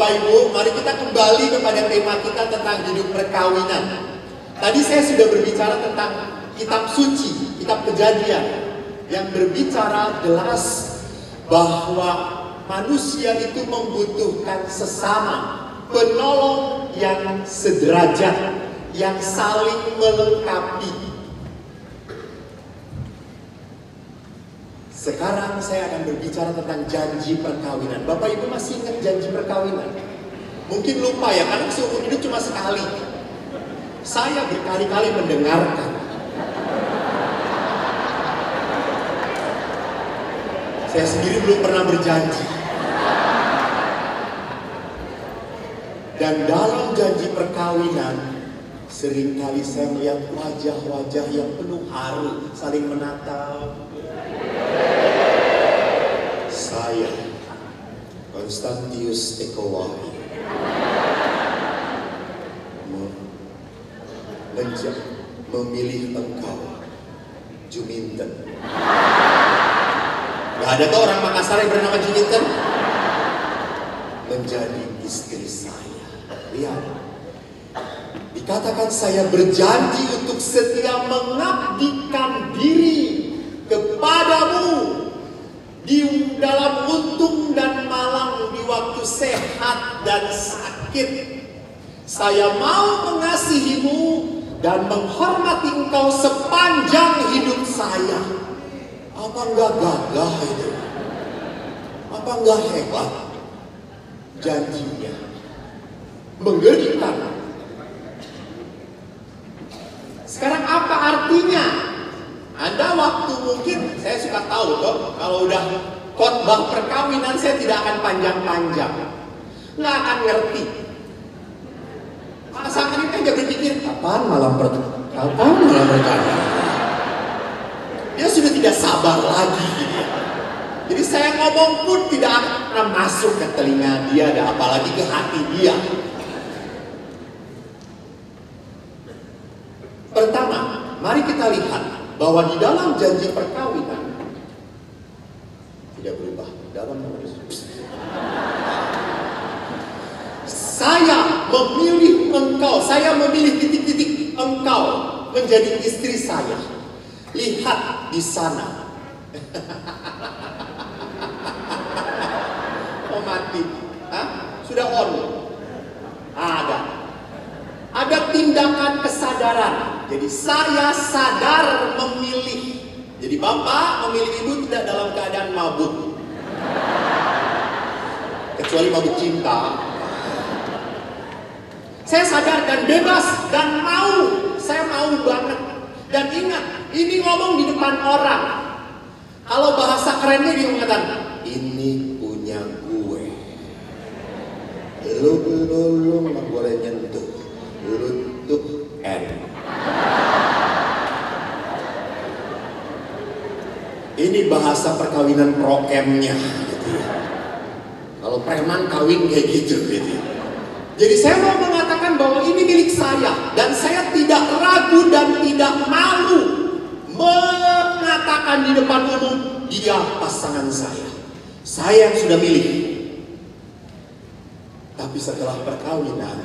Bapak Ibu, mari kita kembali kepada tema kita tentang hidup perkawinan. Tadi saya sudah berbicara tentang kitab suci, kitab Kejadian, yang berbicara jelas bahwa manusia itu membutuhkan sesama, penolong yang sederajat, yang saling melengkapi. Sekarang saya akan berbicara tentang janji perkawinan. Bapak Ibu masih ingat janji perkawinan? Mungkin lupa ya, karena seumur hidup cuma sekali. Saya berkali-kali mendengarkan. Saya sendiri belum pernah berjanji. Dan dalam janji perkawinan, seringkali saya melihat wajah-wajah yang penuh haru, saling menatap. Saya, Konstantius Ekowahi, memilih engkau, Juminten. Gak ada tuh orang Makassar yang bernama Juminten, menjadi istri saya. Lihat, dikatakan saya berjanji untuk setia mengabdikan diri kepadamu di dalam untung dan malang, di waktu sehat dan sakit. Saya mau mengasihimu dan menghormati engkau sepanjang hidup saya. Apa enggak gagah itu? Apa enggak hebat? Janjinya mengerikan. Sekarang apa artinya? Anda waktu mungkin, saya suka tahu kok, kalau udah khotbah perkawinan saya tidak akan panjang-panjang, nggak akan ngerti. Pasangan ini aja berpikir, kapan malam perkawinan? Dia sudah tidak sabar lagi. Jadi saya ngomong pun tidak akan masuk ke telinga dia, dan apalagi ke hati dia. Pertama, mari kita lihat bahwa di dalam janji perkawinan tidak berubah dalam saya memilih engkau, saya memilih titik-titik engkau menjadi istri saya. Lihat di sana. Oh mati. Hah? Sudah on. Ada tindakan kesadaran. Jadi saya sadar memilih. Jadi bapak memilih ibu tidak dalam keadaan mabuk. Kecuali mabuk cinta. Saya sadar dan bebas dan mau. Saya mau banget. Dan ingat, ini ngomong di depan orang. Kalau bahasa kerennya dia mengatakan, ini punya gue. Lu nggak boleh nyentuh. Lu tuh Ini bahasa perkawinan prokemnya gitu ya. Kalau preman kawin kayak gitu gitu. Jadi saya mau mengatakan bahwa ini milik saya, dan saya tidak ragu dan tidak malu mengatakan di depan umum, dia pasangan saya. Saya yang sudah milih. Tapi setelah perkawinan,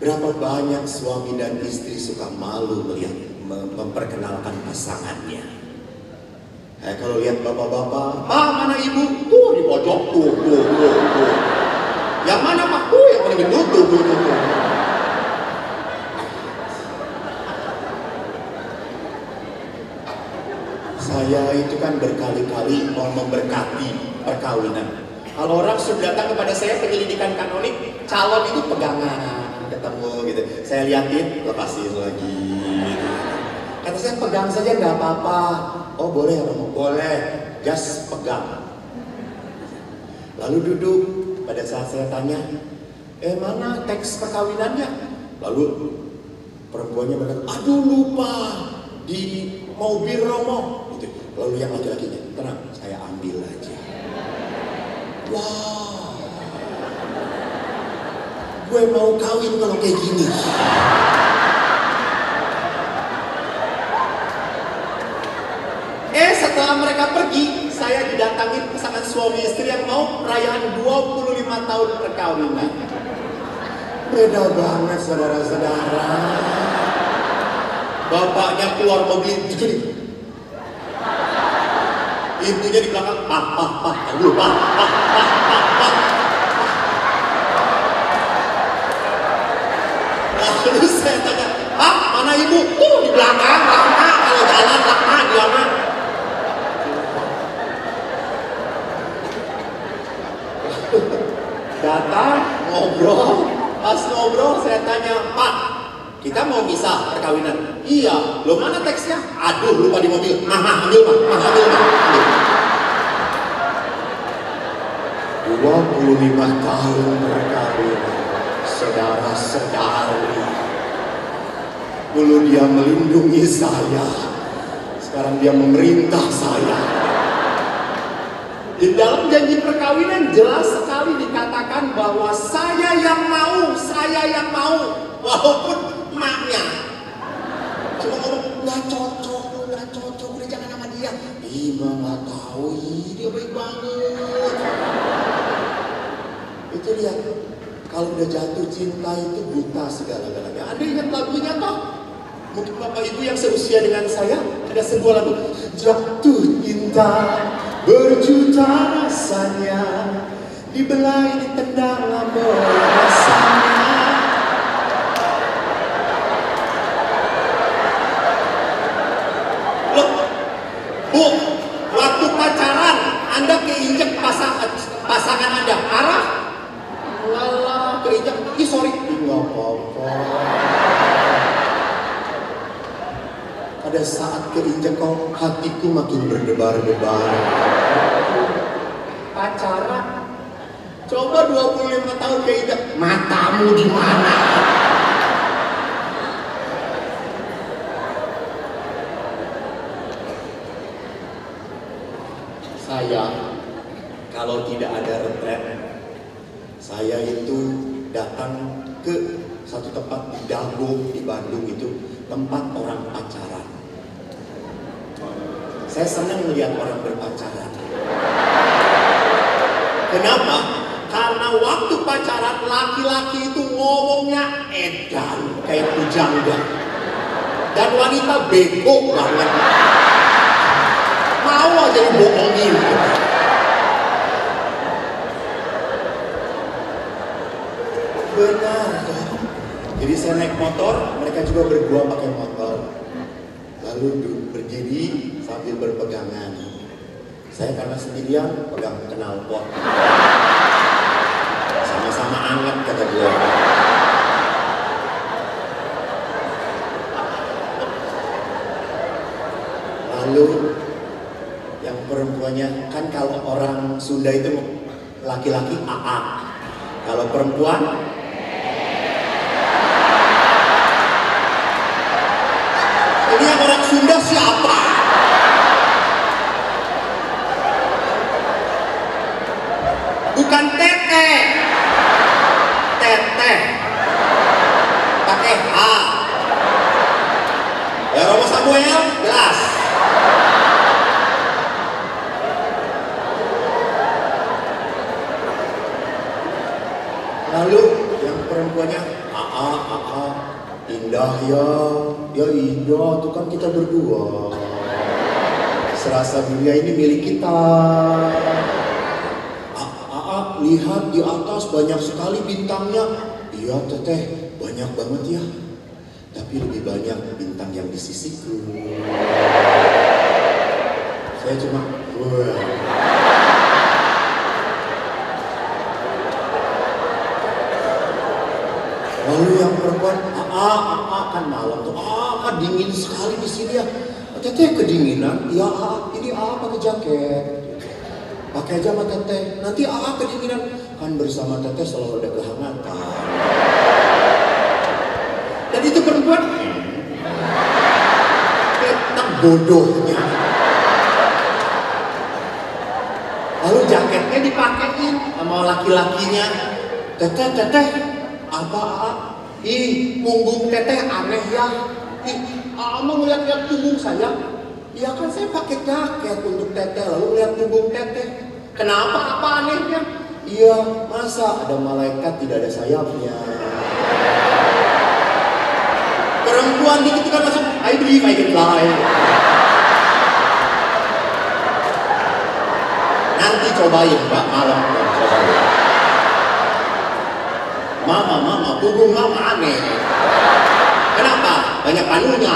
berapa banyak suami dan istri suka malu melihat memperkenalkan pasangannya. Kalau lihat bapak-bapak, Pak mana ibu? Tuh di pojok, tuh. Yang mana Pak? Tuh yang paling gendut, tuh. Saya itu kan berkali-kali mau memberkati perkawinan. Kalau orang sudah datang kepada saya penyelidikan kanonik, calon itu pegangan, ketemu gitu. Saya liatin, lepasin lagi. Gitu. Kata saya pegang saja nggak apa-apa. Oh boleh ya Romo? Boleh, just pegang. Lalu duduk, pada saat saya tanya, mana teks perkawinannya? Lalu perempuannya berkata, aduh lupa, di mobil Romo. Gitu. Lalu yang laki-lakinya, tenang, saya ambil aja. Wow, gue mau kawin kalau kayak gini. Setelah mereka pergi, saya saya didatangi pasangan suami istri yang mau perayaan 25 tahun perkawinan. Beda banget saudara-saudara. Bapaknya keluar mobil gini. Ibunya di belakang, pak. Lalu saya tanya, Pak, mana ibu? Tuh di belakang, lama. Kalau jalan lama, dia mah. Datang, ngobrol. Pas ngobrol, saya tanya, Pak, kita mau misah perkawinan? Iya, lo mana teksnya? Aduh, lupa di mobil. Ambil, ambil. 25 tahun perkawinan, saudara-saudari. Dulu dia melindungi saya, sekarang dia memerintah saya. Di dalam janji perkawinan jelas sekali dikatakan bahwa saya yang mau. Walaupun maknya cuma ngomong nggak cocok, udah jangan sama dia. Ima nggak tahu, dia baik banget. Itu lihat, kalau udah jatuh cinta itu buta segala-galanya. Anda ingat lagunya toh? Mungkin Bapak Ibu yang seusia dengan saya ada sebuah lagu, jatuh cinta berjuta rasanya, dibelai ditendang ambil rasanya. Loh, Bu, waktu pacaran Anda keinjek pasangan Anda, arah? Lala, keinjek, sorry, nggak apa-apa. Pada saat keinjek kau, hatiku makin berdebar-debar. Pacaran, coba 25 tahun keinjek, matamu di mana? Saya, kalau tidak ada retret, saya itu datang ke satu tempat di Dago, di Bandung itu, tempat orang pacaran. Saya senang melihat orang berpacaran. Kenapa? Karena waktu pacaran laki-laki itu ngomongnya edan kayak pujangga, dan wanita bego banget. Mau aja dibohongin. Benar kan? Jadi saya naik motor, mereka juga berdua pakai motor. Lalu berdiri sambil berpegangan. Saya karena sendirian pegang knalpot. Sama-sama anget kata dia. Lalu yang perempuannya, kan kalau orang Sunda itu laki-laki AA. Kalau perempuan ini yang orang Sunda siapa? Bukan teteh. Teteh pakai H. Ya Romo Samuel jelas. Lalu yang perempuannya indah ya indah tuh kan kita berdua. Serasa dunia ini milik kita. Lihat di atas banyak sekali bintangnya. Iya teteh, banyak banget ya. Tapi lebih banyak bintang yang di sisiku. Saya cuma wah. Lalu yang perempuan, kan malam tuh, dingin sekali di sini ya. Teteh kedinginan, ya ini pakai jaket. Pakai aja sama teteh, nanti kedinginan. Kan bersama teteh selalu ada kehangatan. Dan itu perempuan, tetap bodohnya. Lalu jaketnya dipakein sama laki-lakinya. Teteh, apa? Punggung teteh aneh ya. Mau ngeliat-liat punggung saya. Ya kan saya pakai jaket untuk teteh, lalu lihat punggung teteh. Kenapa? Apa anehnya? Iya, masa ada malaikat tidak ada sayapnya? Perempuan dikit kan langsung, I believe I can fly. Nanti cobain Mbak, malam cobain. Mama, punggung mama aneh. Kenapa? Banyak panunya.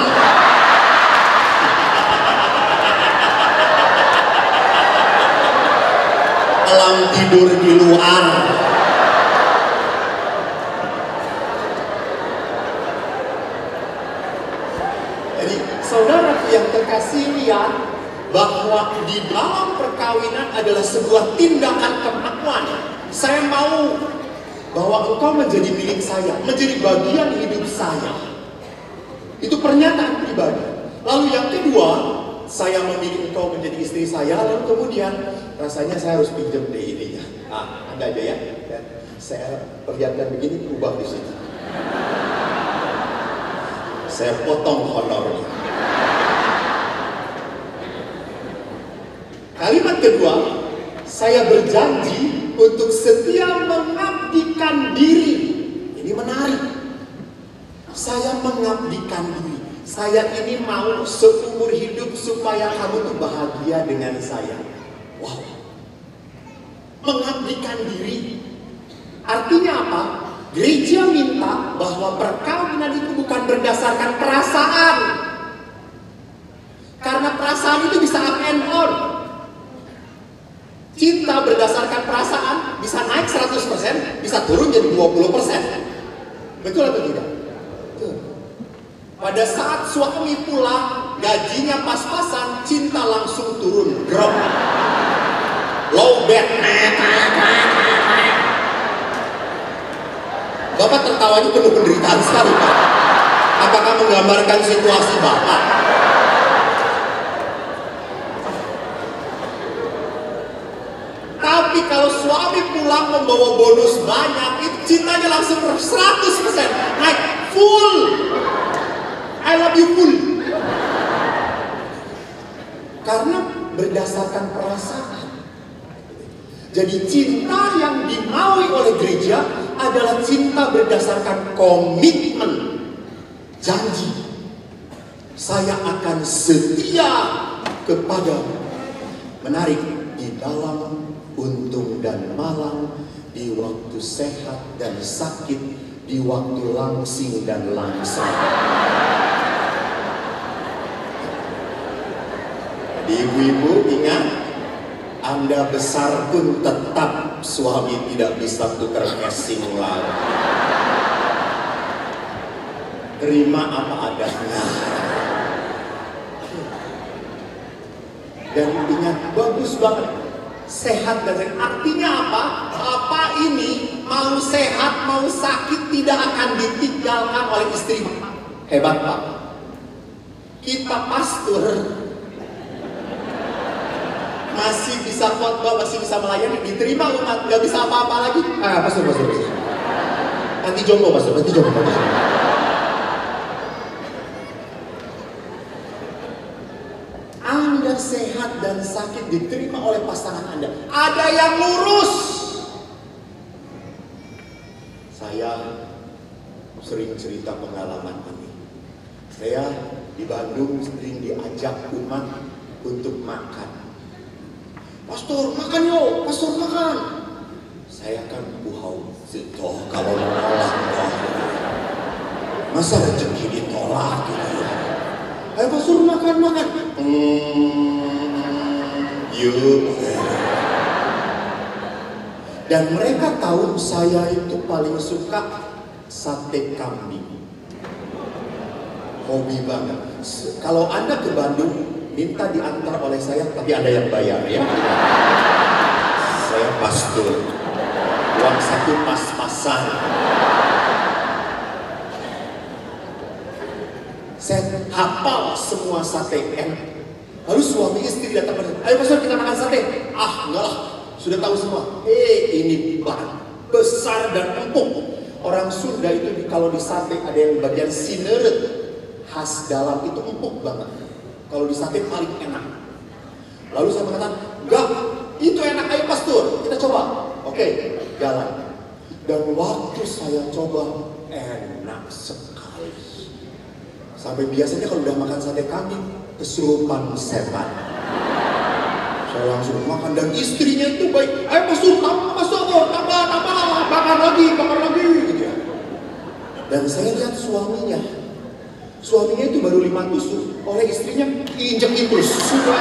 Alam tidur di luar. Jadi saudara yang terkasih, lihat bahwa di dalam perkawinan adalah sebuah tindakan pengakuan. Saya mau bahwa engkau menjadi milik saya, menjadi bagian hidup saya. Itu pernyataan pribadi. Lalu yang kedua, saya memilih engkau menjadi istri saya, lalu kemudian rasanya saya harus pinjam deh ininya. Anda aja ya. Saya perlihatkan begini, ubah di sini. Saya potong honornya. Kalimat kedua, saya berjanji untuk setia mengabdikan diri. Ini menarik. Saya mengabdikan diri. Saya ini mau seumur hidup supaya kamu tuh bahagia dengan saya. Wow. Mengabdikan diri. Artinya apa? Gereja minta bahwa perkawinan itu bukan berdasarkan perasaan. Karena perasaan itu bisa up and down. Cinta berdasarkan perasaan bisa naik 100%, bisa turun jadi 20%. Betul atau tidak? Betul. Pada saat suami pulang, gajinya pas-pasan, cinta langsung turun, drop. Low bed. Bapak tertawanya penuh penderitaan sekali, Pak. Apakah menggambarkan situasi Bapak? Tapi kalau suami pulang membawa bonus banyak, itu cintanya langsung 100%, naik full. I love you full. Karena berdasarkan perasaan. Jadi cinta yang dimaui oleh gereja adalah cinta berdasarkan komitmen, janji. Saya akan setia kepada, menarik, di dalam untung dan malang, di waktu sehat dan sakit, di waktu langsing dan langsing. Ibu-ibu ingat, Anda besar pun tetap suami tidak bisa tukar casing lagi. Terima apa adanya. Dan ingat, bagus banget. Sehat dan sehat. Artinya apa? Apa ini mau sehat, mau sakit tidak akan ditinggalkan oleh istri. Hebat Pak. Kita pastor masih bisa khotbah, masih bisa melayani, diterima umat, nggak bisa apa-apa lagi. Pastor. Nanti jomblo, pastor. Anda sehat dan sakit diterima oleh pasangan Anda. Ada yang ngurus. Saya sering cerita pengalaman ini. Saya di Bandung sering diajak umat untuk makan. Pastor makan yuk, pastor makan. Saya kan buhau setoh kalau menolak. Masa rezeki ditolak gitu ya? Ayo pastor makan. Yuk. Dan mereka tahu saya itu paling suka sate kambing. Hobi banget. Kalau Anda ke Bandung, minta diantar oleh saya, tapi ada yang bayar ya. Saya pastor, uang satu pas-pasan. Saya hafal semua sate enak. Lalu suami istri datang pada, ayo pastor kita makan sate. Enggak lah, sudah tahu semua. Ini besar dan empuk. Orang Sunda itu kalau di sate ada yang bagian sineret, khas dalam itu empuk banget. kalau di sate paling enak. Lalu saya mengatakan, enggak, itu enak, ayo pastor, kita coba. Oke, jalan. Dan waktu saya coba, enak sekali. Sampai biasanya kalau udah makan sate kambing, kesurupan setan. Saya langsung makan, dan istrinya itu baik, ayo pastor, tambah, bakar lagi, gitu ya. Dan saya lihat suaminya itu baru 5 tusuk, oleh istrinya diinjek terus. Sudah,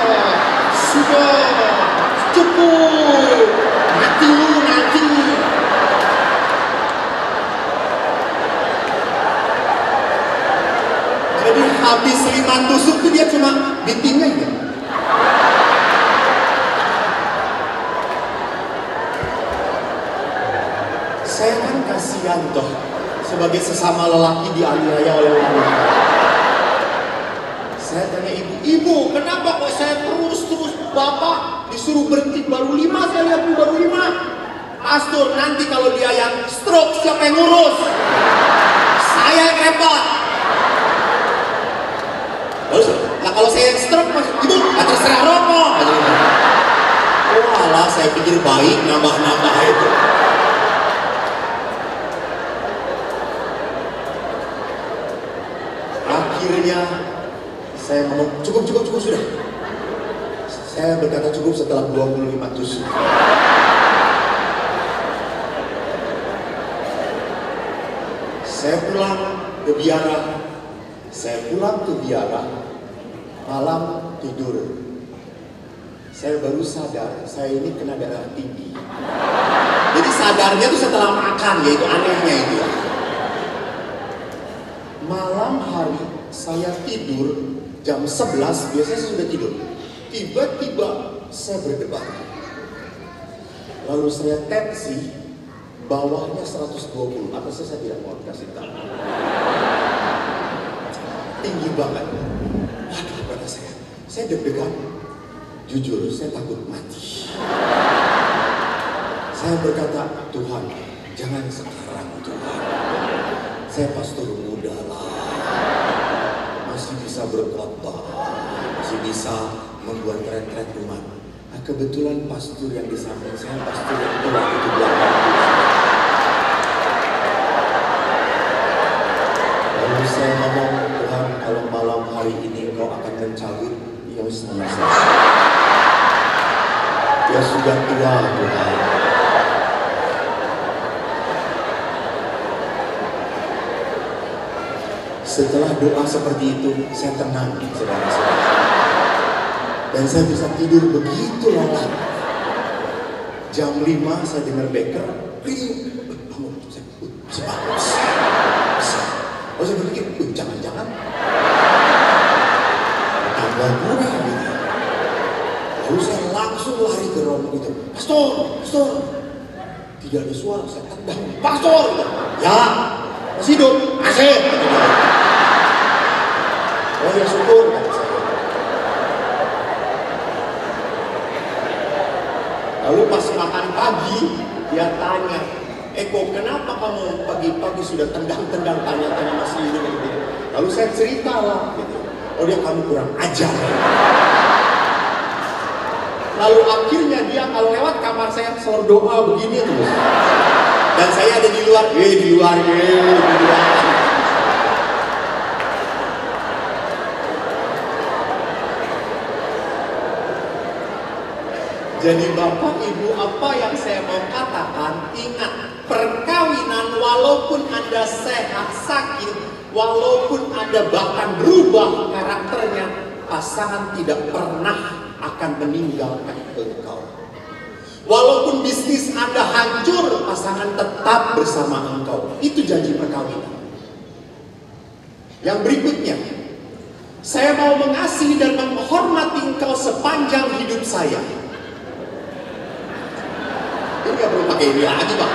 cukup, mati lu nanti. Jadi habis 5 tusuk itu dia cuma bitingnya ya. Saya kan kasihan toh, sebagai sesama lelaki dianiaya oleh wanita. Saya tanya ibu, kenapa kok saya terus bapak disuruh berhenti baru 5, saya lihat baru 5. Pastor, nanti kalau dia yang stroke siapa yang ngurus? Saya yang repot. Terus, nah kalau saya yang stroke, ibu, terserah rokok. Oh alah, saya pikir baik nambah itu. Akhirnya saya ngomong cukup sudah. Saya berkata cukup setelah 25 tusuk. Saya pulang ke biara. Malam tidur. Saya baru sadar saya ini kena darah tinggi. Jadi sadarnya itu setelah makan, yaitu anehnya itu ya. Malam hari saya tidur jam 11, biasanya saya sudah tidur. Tiba-tiba saya berdebar. Lalu saya tensi, bawahnya 120, atasnya saya tidak mau kasih tahu. Tinggi banget. Waduh, kata saya deg-degan. Jujur, saya takut mati. Saya berkata, Tuhan, jangan sekarang Tuhan. Saya pastor muda lah. Masih bisa berkhotbah, masih bisa membuat retret rumah. Nah, kebetulan pastor yang di samping saya, pastor yang tua itu belakang. Lalu saya ngomong, Tuhan, kalau malam hari ini Engkau akan mencabut, ya selesai. Ya sudah tua, Tuhan. Setelah doa seperti itu, saya tenang, saudara-saudara. Dan saya bisa tidur begitu lelap. Jam 5 saya dengar beker, bangun, saya bangun. Oh, saya berpikir, jangan-jangan tambah gue gitu. Lalu saya langsung lari ke rombongan itu, Pastor, tidak ada suara, saya tendang, Pastor, ya, masih hidup, masih. Oh ya syukur, kata saya. Lalu pas makan pagi, dia tanya, Eko, kenapa kamu pagi-pagi sudah tendang-tendang tanya-tanya masih hidup gitu? Lalu saya cerita lah, gitu. Oh dia kamu kurang ajar. Lalu akhirnya dia kalau lewat kamar saya selalu doa begini terus. Dan saya ada di luar. Jadi Bapak Ibu, apa yang saya mau katakan, ingat, perkawinan walaupun Anda sehat, sakit, walaupun Anda bahkan berubah karakternya, pasangan tidak pernah akan meninggalkan engkau. Walaupun bisnis Anda hancur, pasangan tetap bersama engkau. Itu janji perkawinan. Yang berikutnya, saya mau mengasihi dan menghormati engkau sepanjang hidup saya. Ini gak perlu pakai ini lagi, Pak.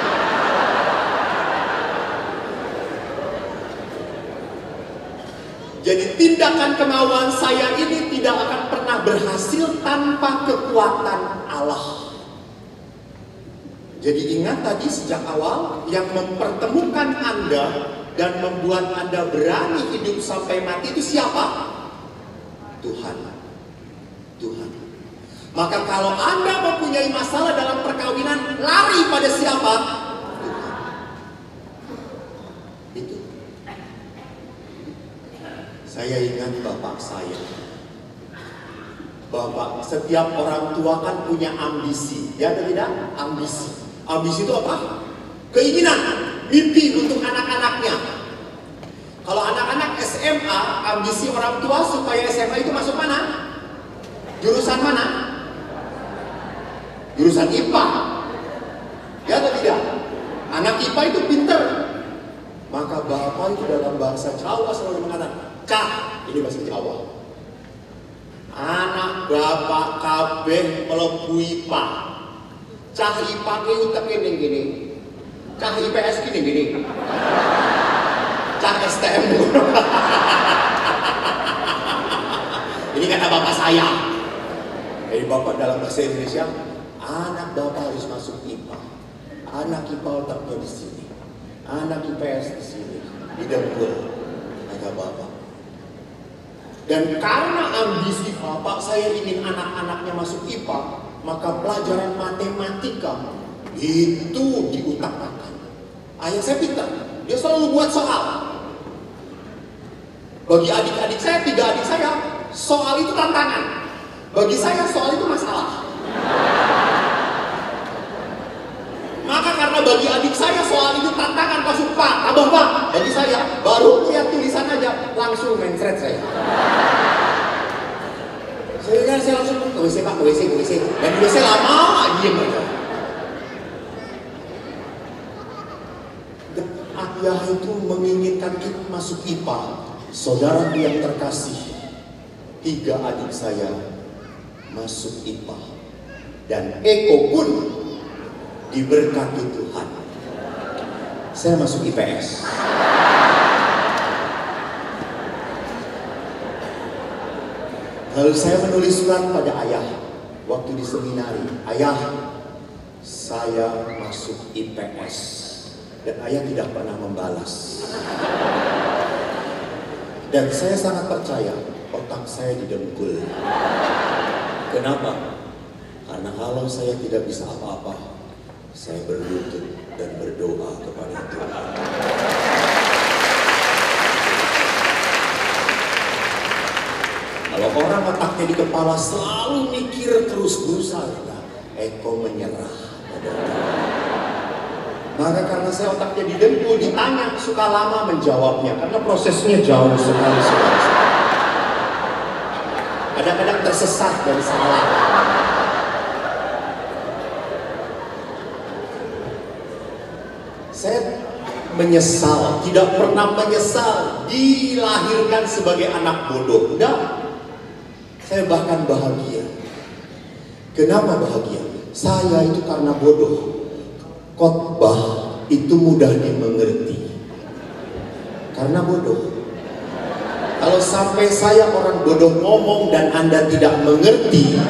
Jadi tindakan kemauan saya ini tidak akan pernah berhasil tanpa kekuatan Allah. Jadi ingat tadi sejak awal, yang mempertemukan Anda dan membuat Anda berani hidup sampai mati itu siapa? Tuhan. Tuhan. Maka kalau Anda mempunyai masalah dalam perkawinan, lari pada siapa? Tuhan. Itu. Saya ingat bapak saya. Bapak, setiap orang tua kan punya ambisi, ya atau tidak? Ambisi. Ambisi itu apa? Keinginan, mimpi untuk anak-anaknya. Kalau anak-anak SMA, ambisi orang tua supaya SMA itu masuk mana? Jurusan mana? Jurusan IPA. Ya atau tidak? Anak IPA itu pinter. Maka bapak itu dalam bahasa Jawa selalu mengatakan, Cah, ini bahasa Jawa. Anak bapak kabeh mlebu IPA. Cah IPA ki uteke ning gini. Cah IPS ki ning gini. Cah STM. Ini kata bapak saya. Jadi bapak dalam bahasa Indonesia, anak bapak harus masuk IPA. Anak IPA otaknya di sini. Anak IPS di sini. Di dengkul. Kata bapak. Dan karena ambisi bapak saya ingin anak-anaknya masuk IPA, maka pelajaran matematika itu diutak-atik. Ayah saya pintar, dia selalu buat soal. Bagi adik-adik saya, 3 adik saya, soal itu tantangan. Bagi saya, soal itu masalah. Maka karena bagi adik saya soal itu tantangan, langsung Pak, tambah Pak. Bagi saya, baru lihat tulisan aja, langsung mencret saya. Saya langsung ke WC Pak, ke WC. Dan di WC lama, diem aja. Ayah itu menginginkan kita masuk IPA. Saudara yang terkasih, 3 adik saya masuk IPA. Dan Eko pun diberkati Tuhan. Saya masuk IPS. Lalu saya menulis surat pada ayah waktu di seminari. Ayah, saya masuk IPS. Dan ayah tidak pernah membalas. Dan saya sangat percaya otak saya didengkul. Kenapa? Karena kalau saya tidak bisa apa-apa, saya berlutut dan berdoa kepada Tuhan. Kalau orang otaknya di kepala selalu mikir terus berusaha, Eko menyerah pada Tuhan. Maka karena saya otaknya didengkul, ditanya, suka lama menjawabnya. Karena prosesnya jauh sekali. Kadang-kadang tersesat dan salah. Saya menyesal, tidak pernah menyesal dilahirkan sebagai anak bodoh. Enggak. Saya bahkan bahagia. Kenapa bahagia? Saya itu karena bodoh. Khotbah itu mudah dimengerti. Karena bodoh. Kalau sampai saya orang bodoh ngomong dan Anda tidak mengerti,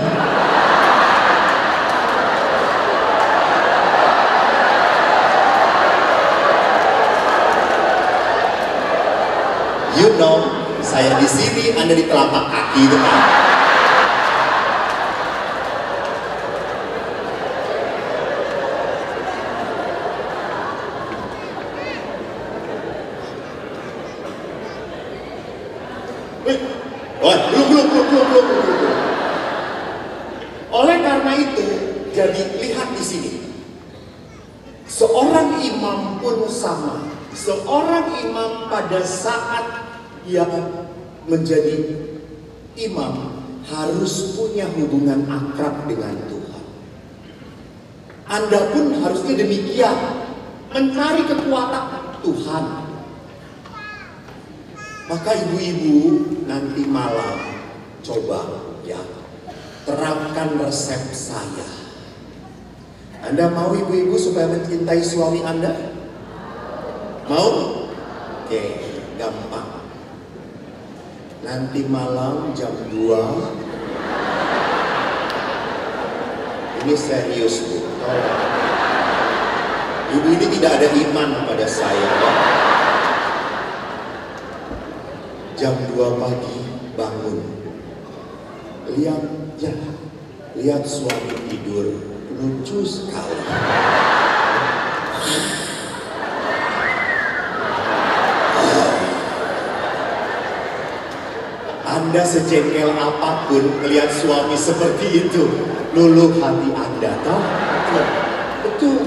you know, saya di sini, Anda di telapak kaki itu kan. Belum. Oleh karena itu, jadi lihat di sini. Seorang imam pun sama. Seorang imam pada saat dia menjadi imam harus punya hubungan akrab dengan Tuhan. Anda pun harusnya demikian, mencari kekuatan Tuhan. Maka ibu-ibu nanti malam coba ya terapkan resep saya. Anda mau ibu-ibu supaya mencintai suami Anda? Mau? Oke, gampang. Nanti malam jam 2. Ini serius, Bu. Ibu ini tidak ada iman pada saya. Jam 2 pagi bangun. lihat, ya, lihat suami tidur, lucu sekali. Anda sejengkel apapun melihat suami seperti itu, luluh hati Anda, toh? Betul.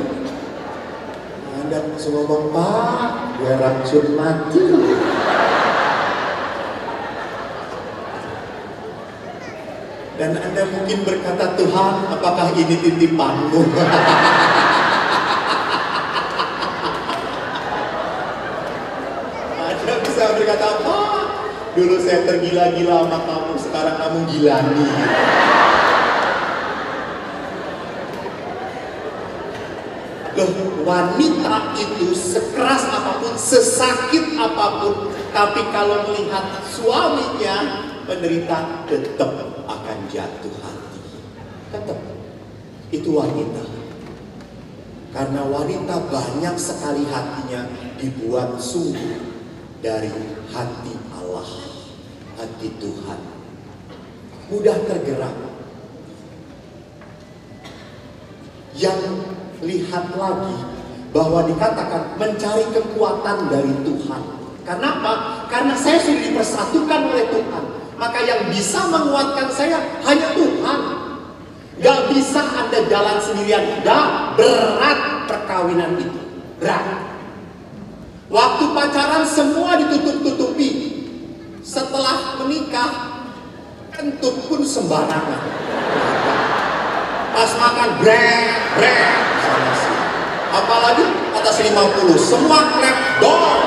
Anda langsung ngomong, Pak, gue racun mati. Dan Anda mungkin berkata, Tuhan, apakah ini titipanmu? Anda bisa berkata, Pak, dulu saya tergila-gila sama kamu, sekarang kamu gilani. Loh, wanita itu sekeras apapun, sesakit apapun, tapi kalau melihat suaminya menderita, tetap akan jatuh hati. Tetap. Itu wanita. Karena wanita banyak sekali hatinya dibuat sungguh dari hati Allah, hati Tuhan. Mudah tergerak. Yang lihat lagi bahwa dikatakan mencari kekuatan dari Tuhan. Kenapa? Karena saya sudah dipersatukan oleh Tuhan. Maka yang bisa menguatkan saya hanya Tuhan. Gak bisa Anda jalan sendirian. Gak, berat perkawinan itu. Berat. Waktu pacaran semua ditutup-tutupi. Setelah menikah, kentut pun sembarangan. Pas makan, brek. Apalagi atas 50, semua krep dong.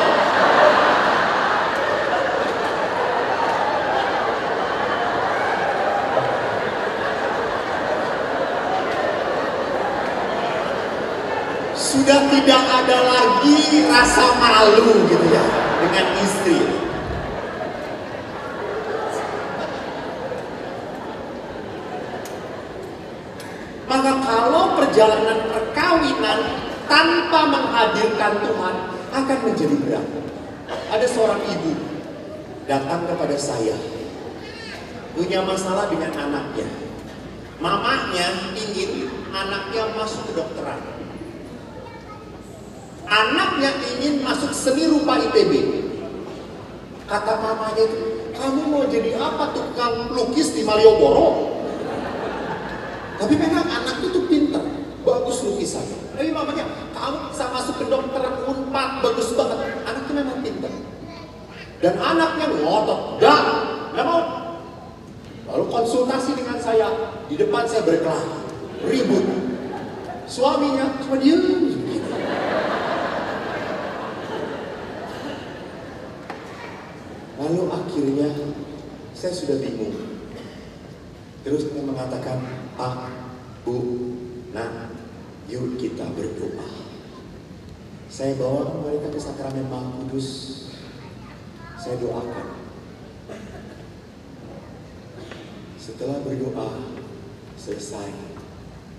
Sudah tidak ada lagi rasa malu gitu ya dengan istri. Maka kalau perjalanan perkawinan tanpa menghadirkan Tuhan akan menjadi berat. Ada seorang ibu datang kepada saya, punya masalah dengan anaknya. Mamanya ingin anaknya masuk kedokteran. Anaknya ingin masuk seni rupa ITB. Kata mamanya itu, kamu mau jadi apa, tukang lukis di Malioboro? Tapi memang anak itu pintar, bagus lukisannya. Tapi mamanya, kamu bisa masuk ke kedokteran Unpad, bagus banget. Anaknya memang pintar. Dan anaknya ngotot, nggak mau. Lalu konsultasi dengan saya, di depan saya berkelahi, ribut. Suaminya cuma diem. Lalu akhirnya saya sudah bingung. Terus saya mengatakan, Pak, Bu, nah, yuk kita berdoa. Saya bawa mereka ke sakramen Maha Kudus. Saya doakan. Setelah berdoa selesai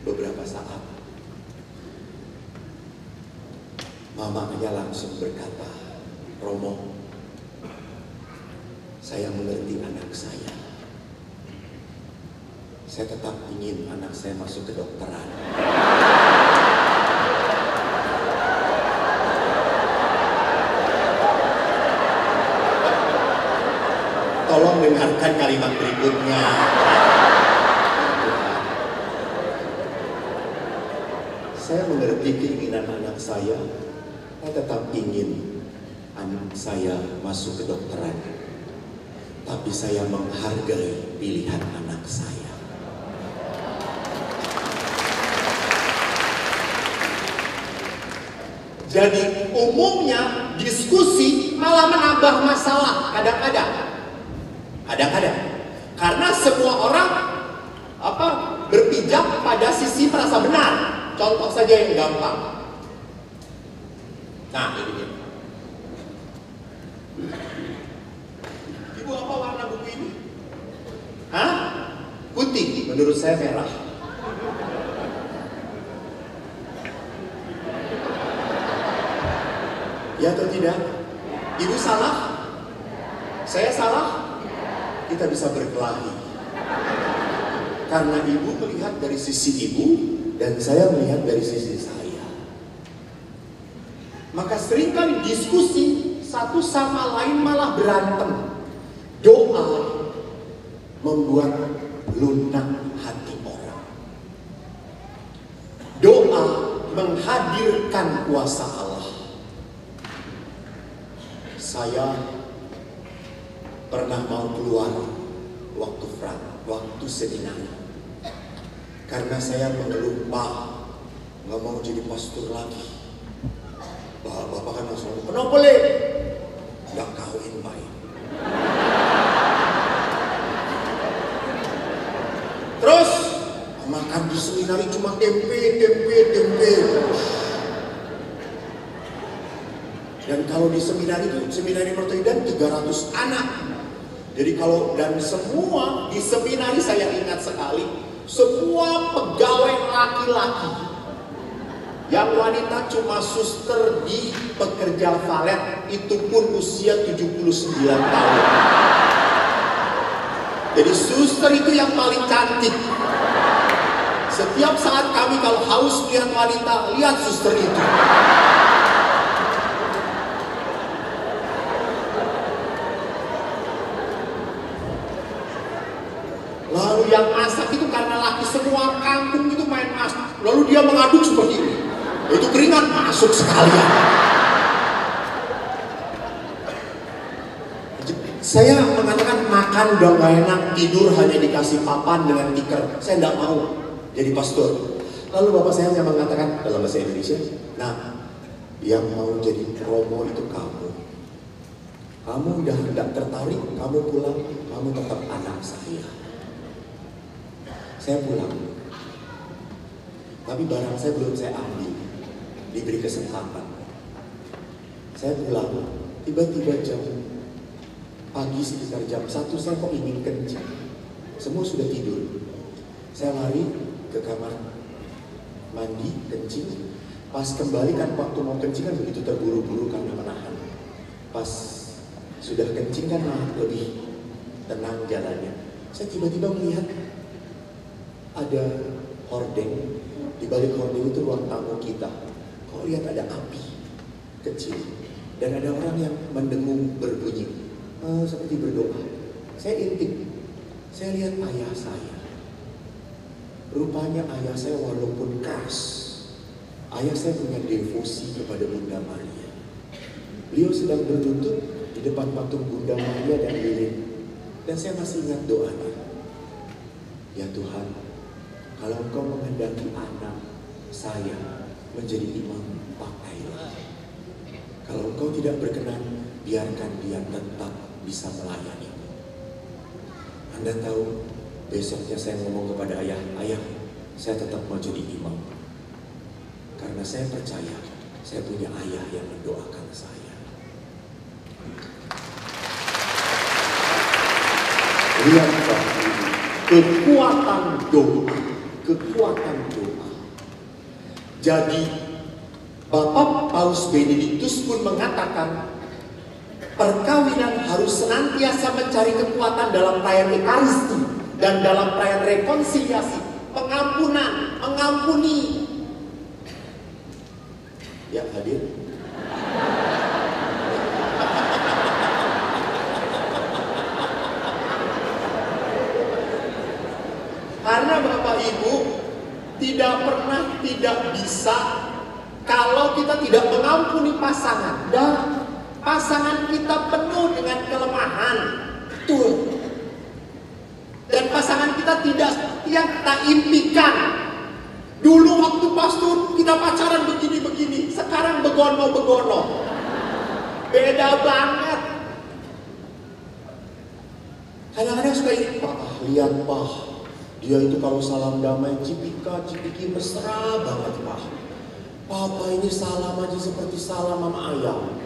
beberapa saat, mamanya langsung berkata, Romo, saya mengerti anak saya. Saya tetap ingin anak saya masuk kedokteran. Tolong dengarkan kalimat berikutnya. Saya mengerti keinginan anak saya. Saya tetap ingin anak saya masuk kedokteran. Tapi saya menghargai pilihan anak saya. Jadi umumnya diskusi malah menambah masalah kadang-kadang. Karena semua orang berpijak pada sisi merasa benar. Contoh saja yang gampang. Nah, ini dia. Ibu, apa warna buku ini? Hah? Putih. Menurut saya merah. Ya atau tidak? Ibu salah? Saya salah? Kita bisa berkelahi. Karena ibu melihat dari sisi ibu dan saya melihat dari sisi saya. Maka seringkali diskusi satu sama lain malah berantem. Doa membuat lunak hati orang. Doa menghadirkan kuasa Allah. Saya pernah mau keluar waktu seminar. Karena saya mengeluh, Pak, nggak mau jadi pastor lagi. Bapak kan langsung, kenapa le? Nggak kawin, Pak. Terus makan di seminari cuma tempe. Dan kalau di seminari itu, seminari Mertoidan 300 anak. Jadi kalau dan semua di seminari saya ingat sekali, semua pegawai laki-laki. Yang wanita cuma suster di pekerja valet, itu pun usia 79 tahun. Jadi suster itu yang paling cantik. Setiap saat kami kalau haus lihat wanita, lihat suster itu. Lalu yang masak itu karena laki semua kampung itu main masak. Lalu dia mengaduk seperti ini. Itu keringat masuk sekalian. Saya mengatakan makan udah gak enak, tidur hanya dikasih papan dengan tikar. Saya tidak mau jadi pastor. Lalu bapak saya mengatakan dalam bahasa Indonesia, nah yang mau jadi promo itu kamu. Kamu udah tidak tertarik, kamu pulang, kamu tetap anak saya. Saya pulang, tapi barang saya belum saya ambil, diberi kesempatan. Saya pulang, tiba-tiba jam pagi sekitar jam 1 saya kok ingin kencing. Semua sudah tidur. Saya lari ke kamar mandi, kencing. Pas kembali kan waktu mau kencing kan begitu terburu-buru karena menahan. Pas sudah kencing kan lebih tenang jalannya. Saya tiba-tiba melihat ada hordeng, di balik hordeng itu ruang tamu kita. Kok lihat ada api kecil dan ada orang yang mendengung berbunyi seperti berdoa. Saya intip, saya lihat ayah saya. Rupanya ayah saya walaupun keras, ayah saya punya devosi kepada Bunda Maria. Beliau sedang berlutut di depan patung Bunda Maria dan lilin, dan saya masih ingat doanya. Ya Tuhan, kalau Engkau menghendaki anak saya menjadi imam, pakailah. Kalau Engkau tidak berkenan, biarkan dia tetap bisa melayani. Anda tahu, besoknya saya ngomong kepada ayah, ayah, saya tetap mau jadi imam. Karena saya percaya, saya punya ayah yang mendoakan saya. Lihat kekuatan doa. Kekuatan doa. Jadi Bapak Paus Benediktus pun mengatakan perkawinan harus senantiasa mencari kekuatan dalam perayaan Ekaristi dan dalam perayaan rekonsiliasi, pengampunan, mengampuni. Ya hadir. Karena Bapak Ibu tidak pernah tidak bisa kalau kita tidak mengampuni pasangan dan pasangan kita penuh dengan kelemahan. Betul. Dan pasangan kita tidak seperti yang kita impikan. Dulu waktu pastor kita pacaran begini-begini, sekarang begono-begono. Beda banget. Kadang-kadang suka ini, Pak, lihat Pak, dia itu kalau salam damai cipika-cipiki mesra banget Pak. Papa ini salam aja seperti salam sama ayam.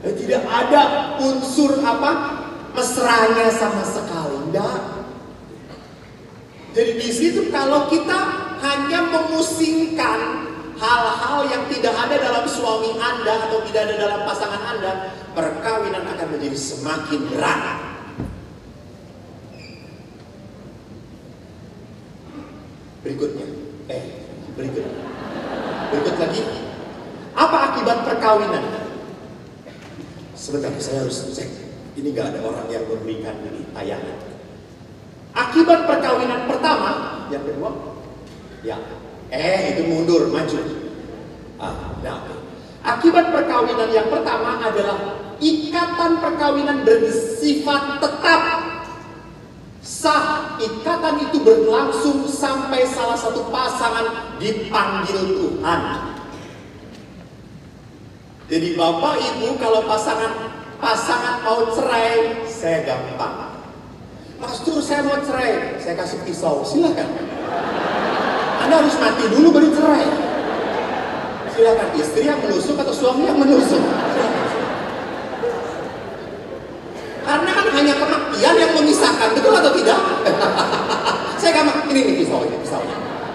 Tidak ada unsur apa mesranya sama sekali, enggak. Jadi di situ kalau kita hanya memusingkan hal-hal yang tidak ada dalam suami Anda atau tidak ada dalam pasangan Anda, perkawinan akan menjadi semakin berat. Berikutnya, berikut lagi. Apa akibat perkawinan? Sebentar, saya harus cek. Ini gak ada orang yang memberikan ini tayangan. Akibat perkawinan pertama, yang kedua, ya, itu mundur, maju. Akibat perkawinan yang pertama adalah ikatan perkawinan bersifat tetap. Sah, ikatan itu berlangsung sampai salah satu pasangan dipanggil Tuhan. Jadi bapak ibu kalau pasangan mau cerai, saya gampang. Pastor, saya mau cerai, saya kasih pisau, silakan. Anda harus mati dulu baru cerai. Silakan, istri yang menusuk atau suami yang menusuk. Karena kan hanya kematian yang memisahkan, betul atau tidak? Saya gampang, ini nih pisaunya.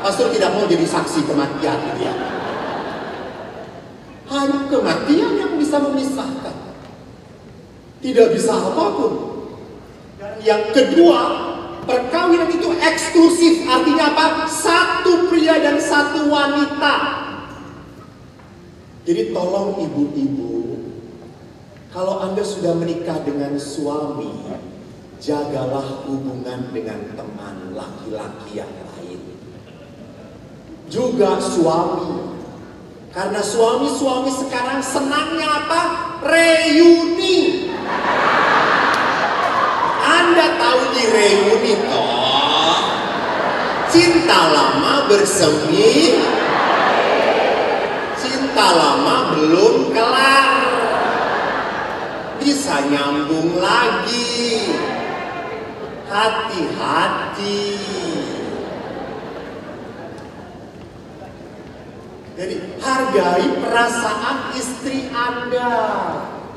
Pastor tidak mau jadi saksi kematian dia. Hanya kematian yang bisa memisahkan. Tidak bisa apapun. Dan yang kedua, perkawinan itu eksklusif. Artinya apa? Satu pria dan satu wanita. Jadi tolong ibu-ibu, kalau Anda sudah menikah dengan suami, jagalah hubungan dengan teman laki-laki yang lain. Juga suami. Karena suami-suami sekarang senangnya apa? Reuni. Anda tahu di reuni toh? Cinta lama bersemi, cinta lama belum kelar. Bisa nyambung lagi. Hati-hati. Jadi hargai perasaan istri Anda.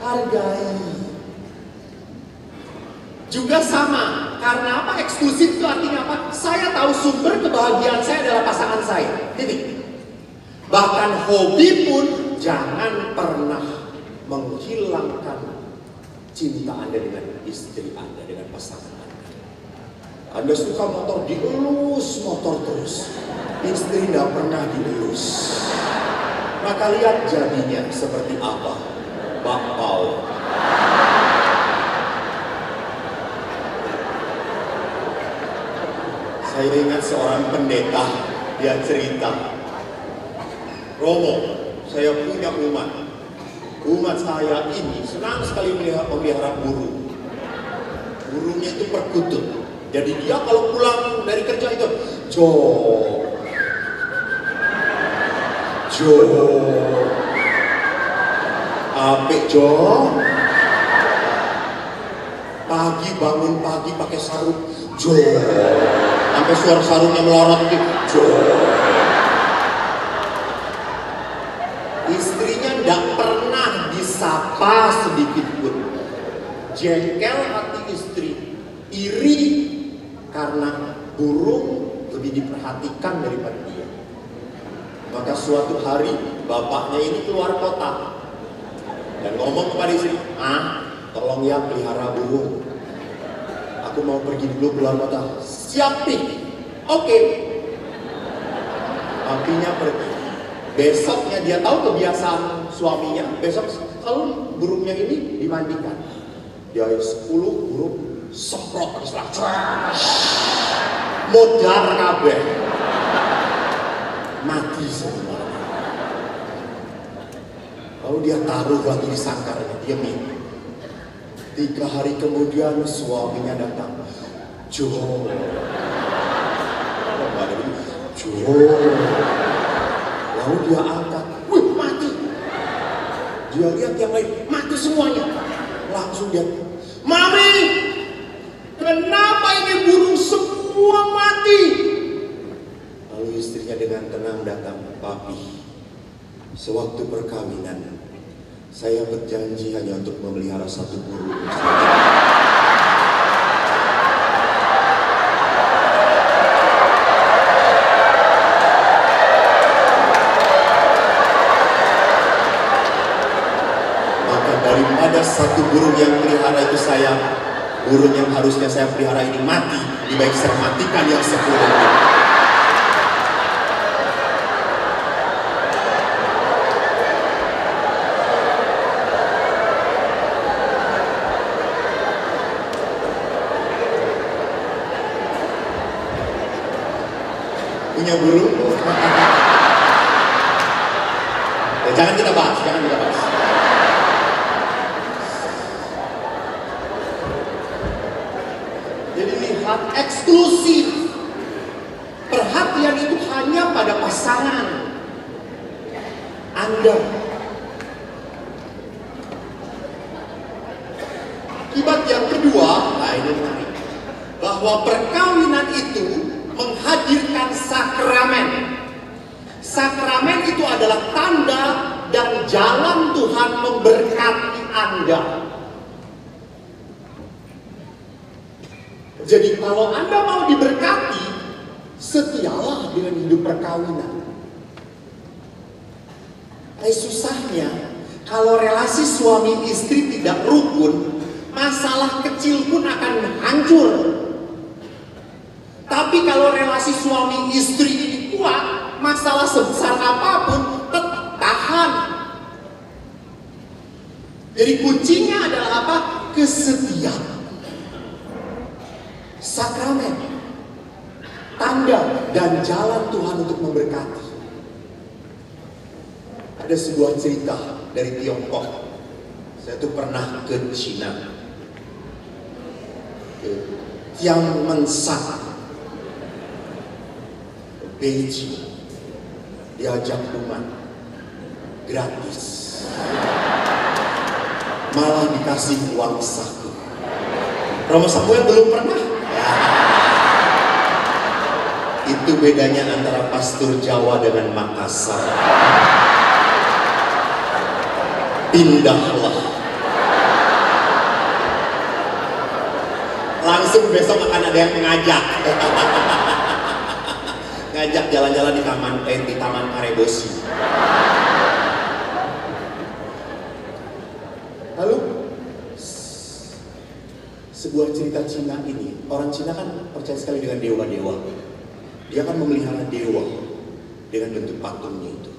Hargai. Juga sama. Karena apa? Eksklusif itu artinya apa? Saya tahu sumber kebahagiaan saya adalah pasangan saya. Titik. Bahkan hobi pun jangan pernah menghilangkan cinta Anda dengan istri Anda, dengan pasangan Anda. Anda suka motor, dielus motor terus. Istri tidak pernah dielus. Maka lihat jadinya seperti apa? Bakpao. Saya ingat seorang pendeta, dia cerita, Romo, saya punya umat. Umat saya ini senang sekali memelihara burung. Burungnya itu perkutut. Jadi dia kalau pulang dari kerja itu, Jo, apik Jo. Pagi bangun pagi pakai sarung, Jo. Sampai suara sarungnya melorot gitu, Jo. Istrinya tidak pernah disapa sedikit pun. Jengkel hati istri, iri karena burung lebih diperhatikan daripada dia. Maka suatu hari bapaknya ini keluar kota dan ngomong kepada istri, tolong ya pelihara burung. Aku mau pergi dulu keluar kota. Siap nih. Oke. Papinya pergi. Besoknya dia tahu kebiasaan suaminya. Besok kalau burungnya ini dimandikan. Dia 10 burung semprot terus langsung. Modar kabeh. Mati semua. Lalu dia taruh lagi di sangkarnya. Dia minum. 3 hari kemudian suaminya datang. Jo. Lalu dia angkat. Wih, mati. Dia lihat yang lain. Mati semuanya. Langsung dia. Mami. Kenapa ini burung semua mati? Lalu istrinya dengan tenang datang. Papi. Sewaktu perkawinan. Saya berjanji hanya untuk memelihara 1 burung. Maka daripada 1 burung yang pelihara itu saya, burung yang harusnya saya pelihara ini mati, lebih baik saya matikan yang 10. Punya burung. Ya, jangan kita bahas. Jadi lihat, eksklusif. Perhatian itu hanya pada pasangan Anda. Akibat yang kedua, nah ini menarik, bahwa perkawinan itu menghadirkan sakramen. Sakramen itu adalah tanda dan jalan Tuhan memberkati Anda. Jadi kalau Anda mau diberkati, setialah dengan hidup perkawinan. Tapi susahnya, kalau relasi suami istri tidak rukun, masalah kecil pun akan hancur. Tapi kalau relasi suami istri ini kuat, masalah sebesar apapun tetap tahan. Jadi kuncinya adalah apa? Kesetiaan. Sakramen, tanda dan jalan Tuhan untuk memberkati. Ada sebuah cerita dari Tiongkok. Saya tuh pernah ke Cina, ke Tianmensan, Beijing, diajak teman gratis, malah dikasih uang saku. Romo Samuel belum pernah. Itu bedanya antara pastor Jawa dengan Makassar. Pindahlah. Langsung besok akan ada yang mengajak. Ngajak jalan-jalan di Taman Karebosi. Lalu sebuah cerita Cina ini, orang Cina kan percaya sekali dengan dewa-dewa. Dia akan memelihara dewa dengan bentuk patungnya itu.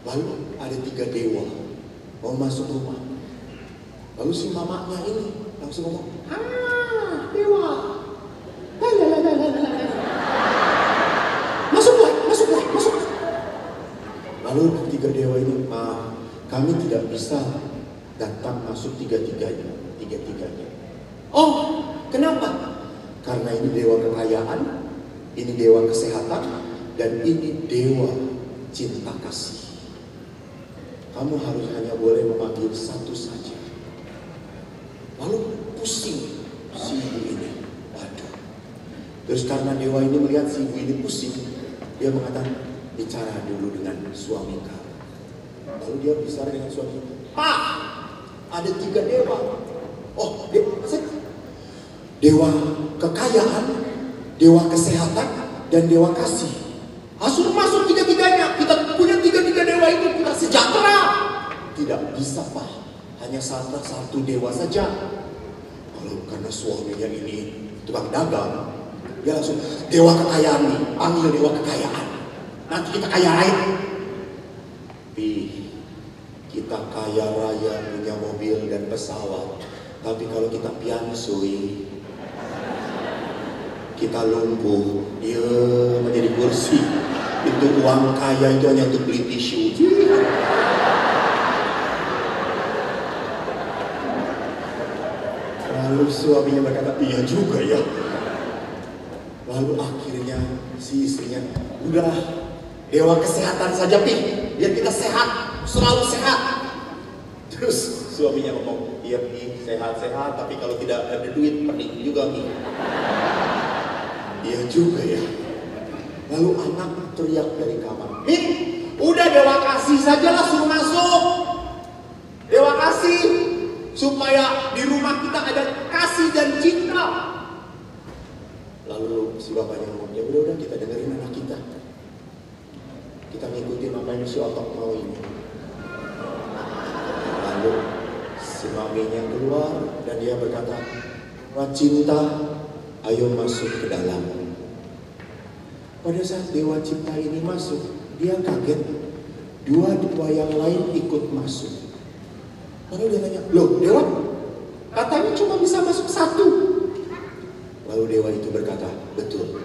Lalu ada 3 dewa mau masuk rumah. Lalu si mamanya ini langsung ngomong, dewa, masuk. Lalu 3 dewa ini, kami tidak bisa datang masuk tiga-tiganya. Oh, kenapa? Karena ini dewa kekayaan, ini dewa kesehatan, dan ini dewa cinta kasih. Kamu harus hanya boleh memanggil satu saja. Lalu pusing si ibu ini. Waduh. Terus karena dewa ini melihat si ibu ini pusing, dia mengatakan, bicara dulu dengan suami kamu. Lalu dia bicara dengan suami. Pak, ada 3 dewa. Oh, dewa kekayaan, dewa kesehatan, dan dewa kasih. Langsung masuk 3-tiganya. Kita punya 3 dewa itu, kita sejahtera. Tidak bisa, Pak. Hanya satu dewa saja. Lalu karena suaminya ini tukang dagang, dia langsung, dewa kekayaan nih, panggil dewa kekayaan. Nanti kita kaya raya. Kita kaya raya, punya mobil dan pesawat. Tapi kalau kita piansui, kita lumpuh, dia menjadi kursi. Itu uang kaya itu hanya untuk beli tisu. Lalu suaminya berkata, iya juga ya. Lalu akhirnya si istrinya, udah dewa kesehatan saja Pi, biar kita sehat, selalu sehat. Terus suaminya ngomong, iya Pi, sehat-sehat, tapi kalau tidak ada duit, pening juga Pi. Iya juga ya. Lalu anak teriak dari kamar, udah dewa kasih sajalah, suruh masuk. Dewa kasih, supaya di rumah kita ada kasih dan cinta. Lalu si bapaknya ngomong, ya udah kita dengerin anak kita. Kita ngikutin apa yang si otak mau ini. Lalu si maminya keluar dan dia berkata, wah cinta, ayo masuk ke dalam. Pada saat dewa cinta ini masuk, dia kaget. 2 dewa yang lain ikut masuk. Lalu dia tanya, loh dewa, katanya cuma bisa masuk 1. Lalu dewa itu berkata, betul.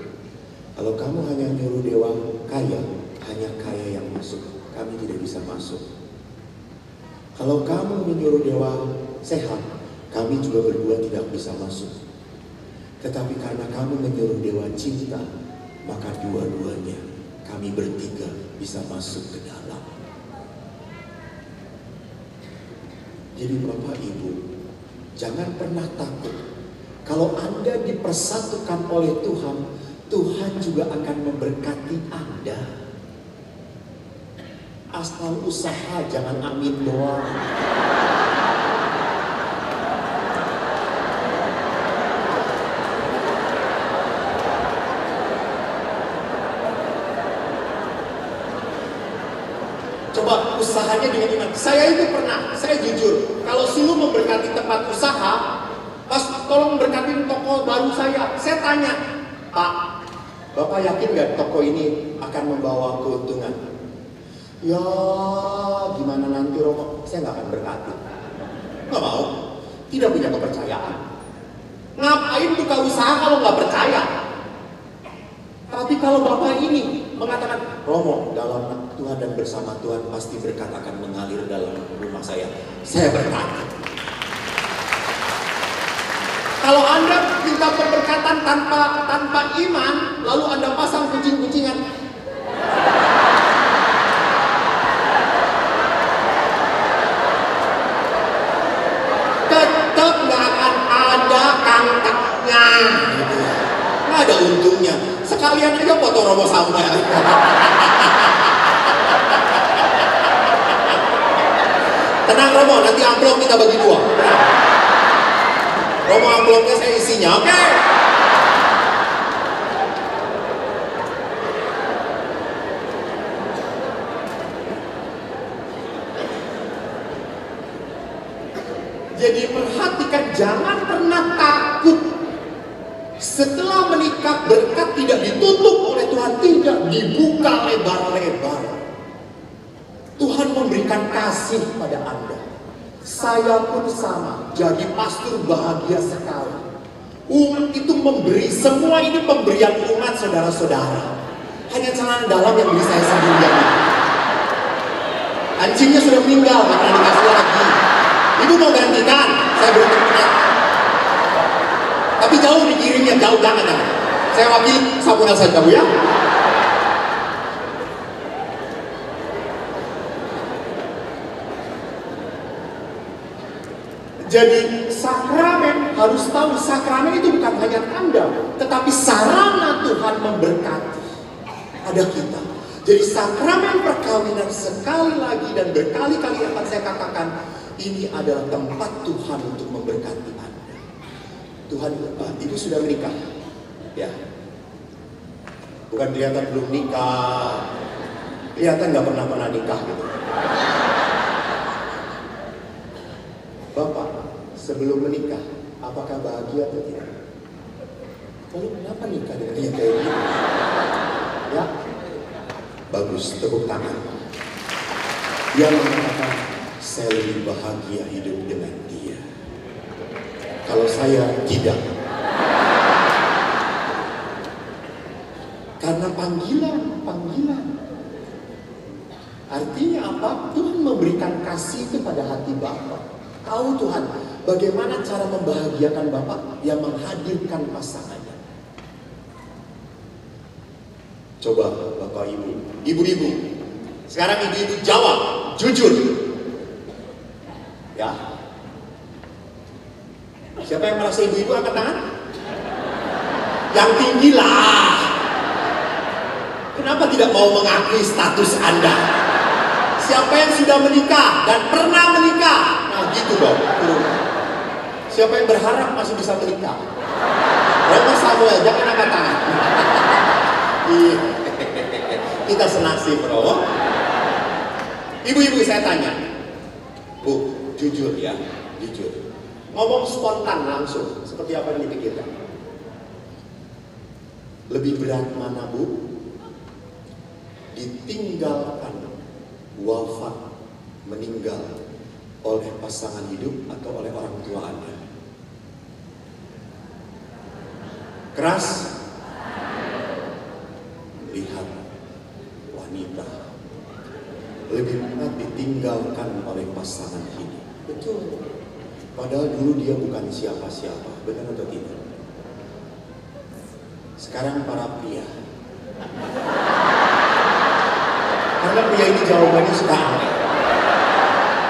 Kalau kamu hanya nyuruh dewa kaya, hanya kaya yang masuk, kami tidak bisa masuk. Kalau kamu menyuruh dewa sehat, kami juga berdua tidak bisa masuk. Tetapi karena kamu menyuruh dewa cinta, maka dua-duanya kami bertiga bisa masuk ke dalam. Jadi Bapak Ibu, jangan pernah takut. Kalau Anda dipersatukan oleh Tuhan, Tuhan juga akan memberkati Anda. Asal usaha, jangan amin doang. Coba usahanya dengan iman. Saya itu pernah, saya jujur, kalau suruh memberkati tempat usaha, pas tolong berkatin toko baru saya tanya, Pak, Bapak yakin gak toko ini akan membawa keuntungan? Ya, gimana nanti Romo? Saya gak akan berkati. Gak mau, tidak punya kepercayaan. Ngapain buka usaha kalau gak percaya? Tapi kalau Bapak ini mengatakan, Romo, dalam Tuhan dan bersama Tuhan pasti berkat akan mengalir dalam rumah saya berkati. Kalau Anda minta pemberkatan tanpa iman, lalu Anda pasang kucing-kucingan, tetap nggak akan ada kantangnya, gitu. Nggak ada untungnya. Sekalian aja foto Romo sama. Tenang Romo, nanti amplop kita bagi dua. Romo amplopnya saya isinya, oke? Jadi perhatikan, jangan pernah takut. Setelah menikah, berkat tidak ditutup oleh Tuhan, tidak dibuka lebar-lebar. Tuhan memberikan kasih pada Anda. Saya pun sama, jadi pastor bahagia sekali. Umat itu memberi, semua ini pemberian umat saudara-saudara. Hanya celana dalam yang beli saya sendirian. Anjingnya sudah meninggal, maka dikasih lagi. Ibu mau gantikan, saya beruntung punya. Tapi jauh dikirimnya, jauh jangan. Saya wakil Samuel saja Bu ya. Jadi sakramen, harus tahu sakramen itu bukan hanya Anda, tetapi sarana Tuhan memberkati ada kita. Jadi sakramen perkawinan sekali lagi dan berkali-kali akan saya katakan, ini adalah tempat Tuhan untuk memberkati Anda. Tuhan, Ibu sudah menikah? Ya. Bukan kelihatan belum nikah, kelihatan nggak pernah nikah gitu. Bapak, sebelum menikah, apakah bahagia atau tidak? Lalu kenapa nikah dengan dia kayak gitu? Ya, bagus, tepuk tangan. Dia mengatakan, saya lebih bahagia hidup dengan dia. Kalau saya tidak. Karena panggilan. Artinya apa? Tuhan memberikan kasih itu pada hati Bapak. Tahu Tuhan, bagaimana cara membahagiakan Bapak yang menghadirkan pasangannya. Coba Bapak Ibu, ibu-ibu, sekarang ibu-ibu jawab, jujur. Ya. Siapa yang merasa ibu-ibu angkat tangan? Yang tinggi lah. Kenapa tidak mau mengakui status Anda? Siapa yang sudah menikah dan pernah menikah? Nah gitu dong. Siapa yang berharap masih bisa menikah? Romo Samuel, jangan angkat tangan. Kita senasib bro. Ibu-ibu saya tanya, Bu, jujur ya, jujur. Ngomong spontan langsung, seperti apa yang dipikirkan? Lebih berat mana Bu? Ditinggalkan, wafat, meninggal oleh pasangan hidup atau oleh orang tua Anda? Keras? ditinggalkan oleh pasangan hidup. Betul. Padahal dulu dia bukan siapa-siapa. Benar atau tidak? Sekarang para pria. Karena pria ini jawabannya suka aneh.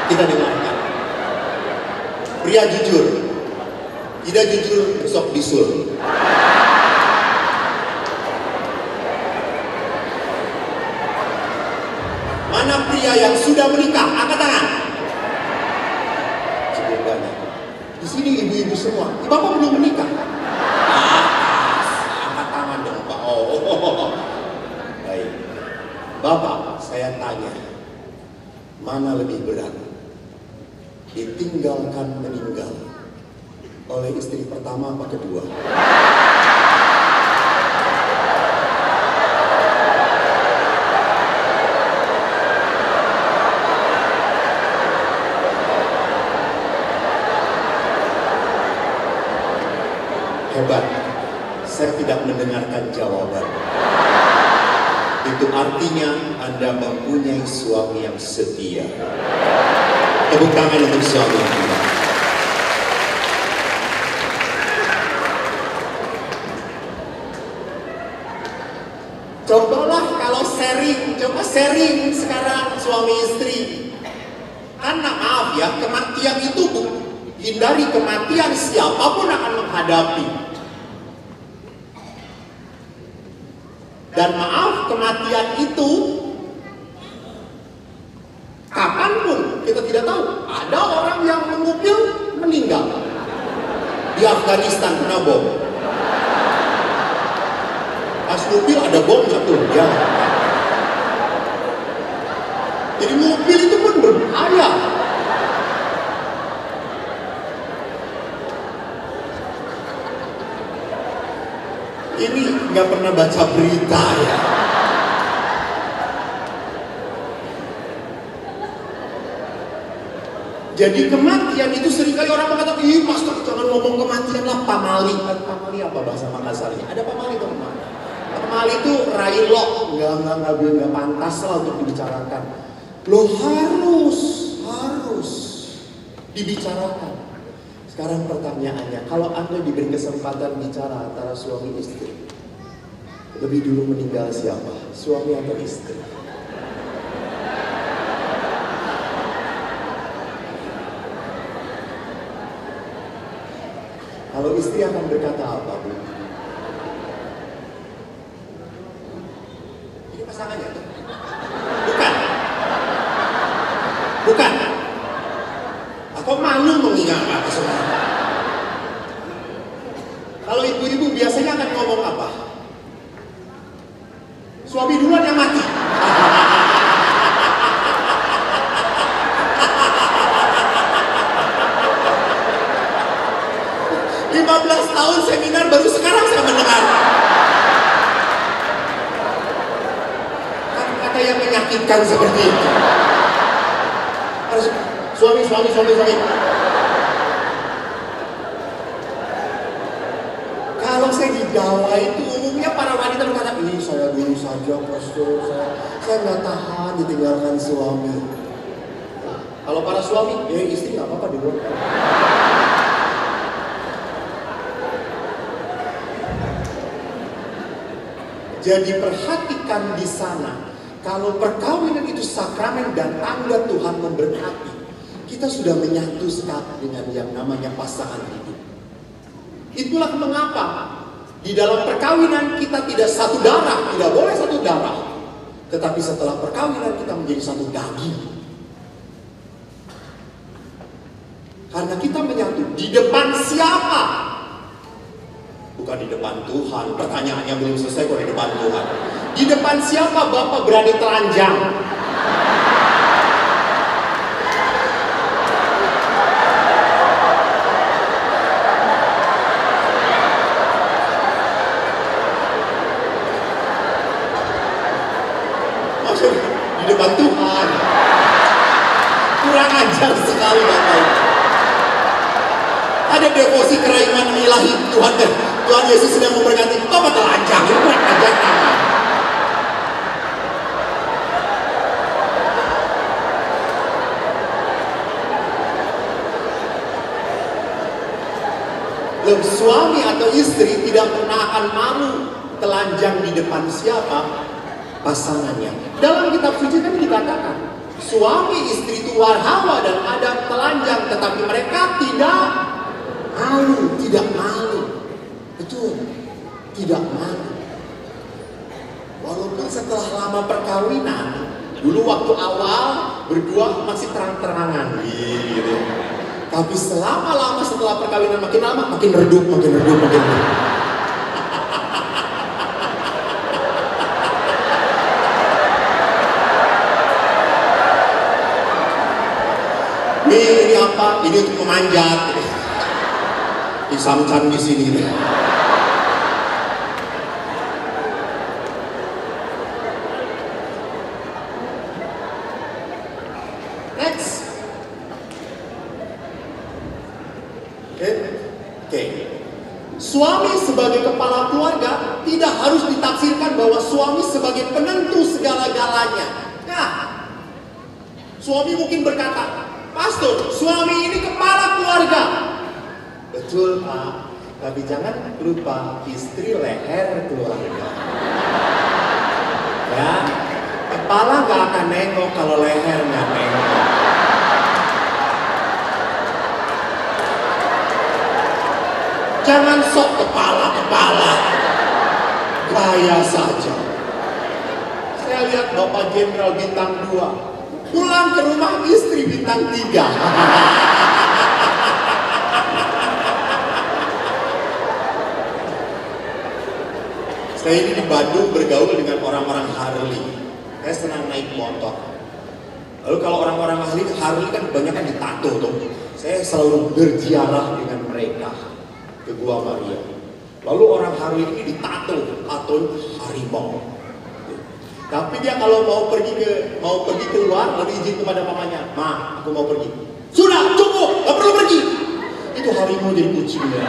Kita dengarkan. Pria jujur. Tidak jujur, besok bisul. Mana pria yang sudah menikah? Angkat tangan. Cukup banyak. Di sini ibu-ibu semua. Bapak belum menikah. Angkat tangan dong, Pak. Oh. Baik. Bapak, saya tanya. Mana lebih berat? Ditinggalkan meninggal oleh istri pertama apa kedua? Hebat, saya tidak mendengarkan jawaban. Itu artinya Anda mempunyai suami yang setia. Tepuk tangan untuk suami Anda. Cobalah kalau sharing, coba sharing sekarang suami istri. Karena maaf ya, kematian itu hindari kematian, siapapun akan menghadapi. Dan maaf, kematian itu kapanpun kita tidak tahu. Ada orang yang mengupil meninggal di Afghanistan kena bom. Pas ngupil ada bom satu ya. Jadi ngupil itu pun berbahaya. Ini nggak pernah baca berita ya. Jadi kematian itu seringkali orang mengatakan, ih pastor jangan ngomong kematian lah, pamali. Pamali apa bahasa Makassarnya? Ada pamali teman. Pamali itu railok, nggak pantas lah untuk dibicarakan. Loh harus dibicarakan. Sekarang pertanyaannya, kalau Anda diberi kesempatan bicara antara suami istri, lebih dulu meninggal siapa? Suami atau istri? Kalau istri akan berkata apa, Bu? Ini pasangannya tuh? Bukan. Aku malu mengingat apa semua. Kalau ibu-ibu biasanya akan ngomong apa? Suami duluan yang mati. 15 tahun seminar baru sekarang saya mendengar. Kata yang menyakitkan seperti itu. Harus suami. Kalau saya di Jawa itu umumnya para wanita berkata, ini saya dulu saja pastor, saya nggak tahan ditinggalkan suami. Kalau para suami, ya istri nggak apa-apa dulu. Jadi perhatikan di sana, kalau perkawinan itu sakramen dan tanda Tuhan memberkati, kita sudah menyatu sekali dengan yang namanya pasangan hidup. Itulah mengapa di dalam perkawinan kita tidak satu darah, tidak boleh satu darah. Tetapi setelah perkawinan kita menjadi satu daging. Karena kita menyatu di depan siapa? Bukan di depan Tuhan. Pertanyaannya belum selesai kok di depan Tuhan. Di depan siapa Bapak berani telanjang? Maksudnya di depan Tuhan. Kurang ajar sekali Bapak. Ada devosi kerahiman ilahi Tuhan Yesus sedang memberkati. Bapak telanjang, itu kurang ajar. Loh, suami atau istri tidak pernah akan malu telanjang di depan siapa? Pasangannya. Dalam kitab suci kan dikatakan, suami istri itu warhawa dan ada telanjang, tetapi mereka tidak malu, tidak malu. Betul, tidak malu. Walaupun setelah lama perkawinan, dulu waktu awal berdua masih terang-terangan gitu. Tapi selama-lama setelah perkawinan makin lama makin redup, makin redup, makin redup. Ini apa? Ini untuk memanjat. Disamcan di sini nih. Next. Oke. Suami sebagai kepala keluarga tidak harus ditafsirkan bahwa suami sebagai penentu segala-galanya. Nah, suami mungkin berkata, Pastor, suami ini kepala keluarga. Betul, Pak. Tapi jangan lupa istri leher keluarga. Ya, kepala gak akan nengok kalau leher gak nengok. Jangan sok kepala-kepala. Gaya saja. Saya lihat Bapak Jenderal bintang 2 pulang ke rumah istri bintang 3. Saya ini di Bandung bergaul dengan orang-orang Harley. Saya senang naik motor. Lalu kalau orang-orang Harley kan banyak kan ditato tuh. Saya selalu berziarah dengan mereka ke Gua Maria. Lalu orang Harley ini ditato atau harimau. Tapi dia kalau mau pergi keluar lalu izin kepada mamanya, "Ma, aku mau pergi." "Sudah, cukup, gak perlu pergi." Itu harimau jadi kucing ya.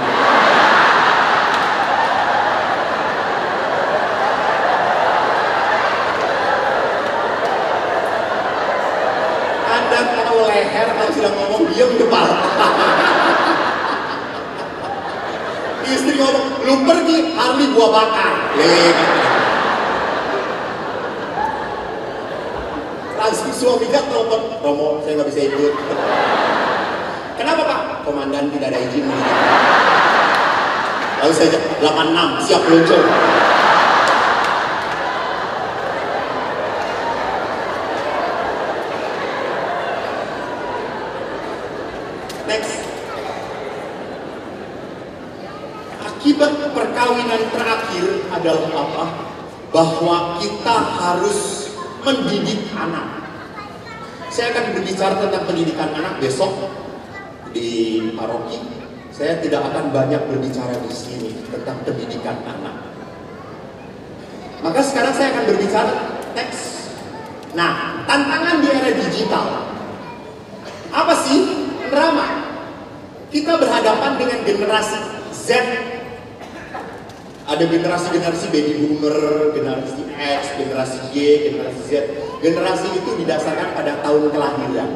Anda tahu leher kalau sudah ngomong diam kepala. Istri ngomong, "Lu pergi, Harley gua bakar." Langsung suaminya telepon, "Romo, saya nggak bisa ikut." "Kenapa, Pak?" "Komandan tidak ada izin." Lalu saya 86 siap luncur. Next. Akibat perkawinan terakhir adalah apa? Bahwa kita harus mendidik anak. Saya akan berbicara tentang pendidikan anak besok di paroki. Saya tidak akan banyak berbicara di sini tentang pendidikan anak. Maka sekarang saya akan berbicara teks. Nah, tantangan di era digital. Apa sih? Drama. Kita berhadapan dengan generasi Z. Ada generasi baby boomer, generasi X, generasi Y, generasi Z. Generasi itu didasarkan pada tahun kelahiran.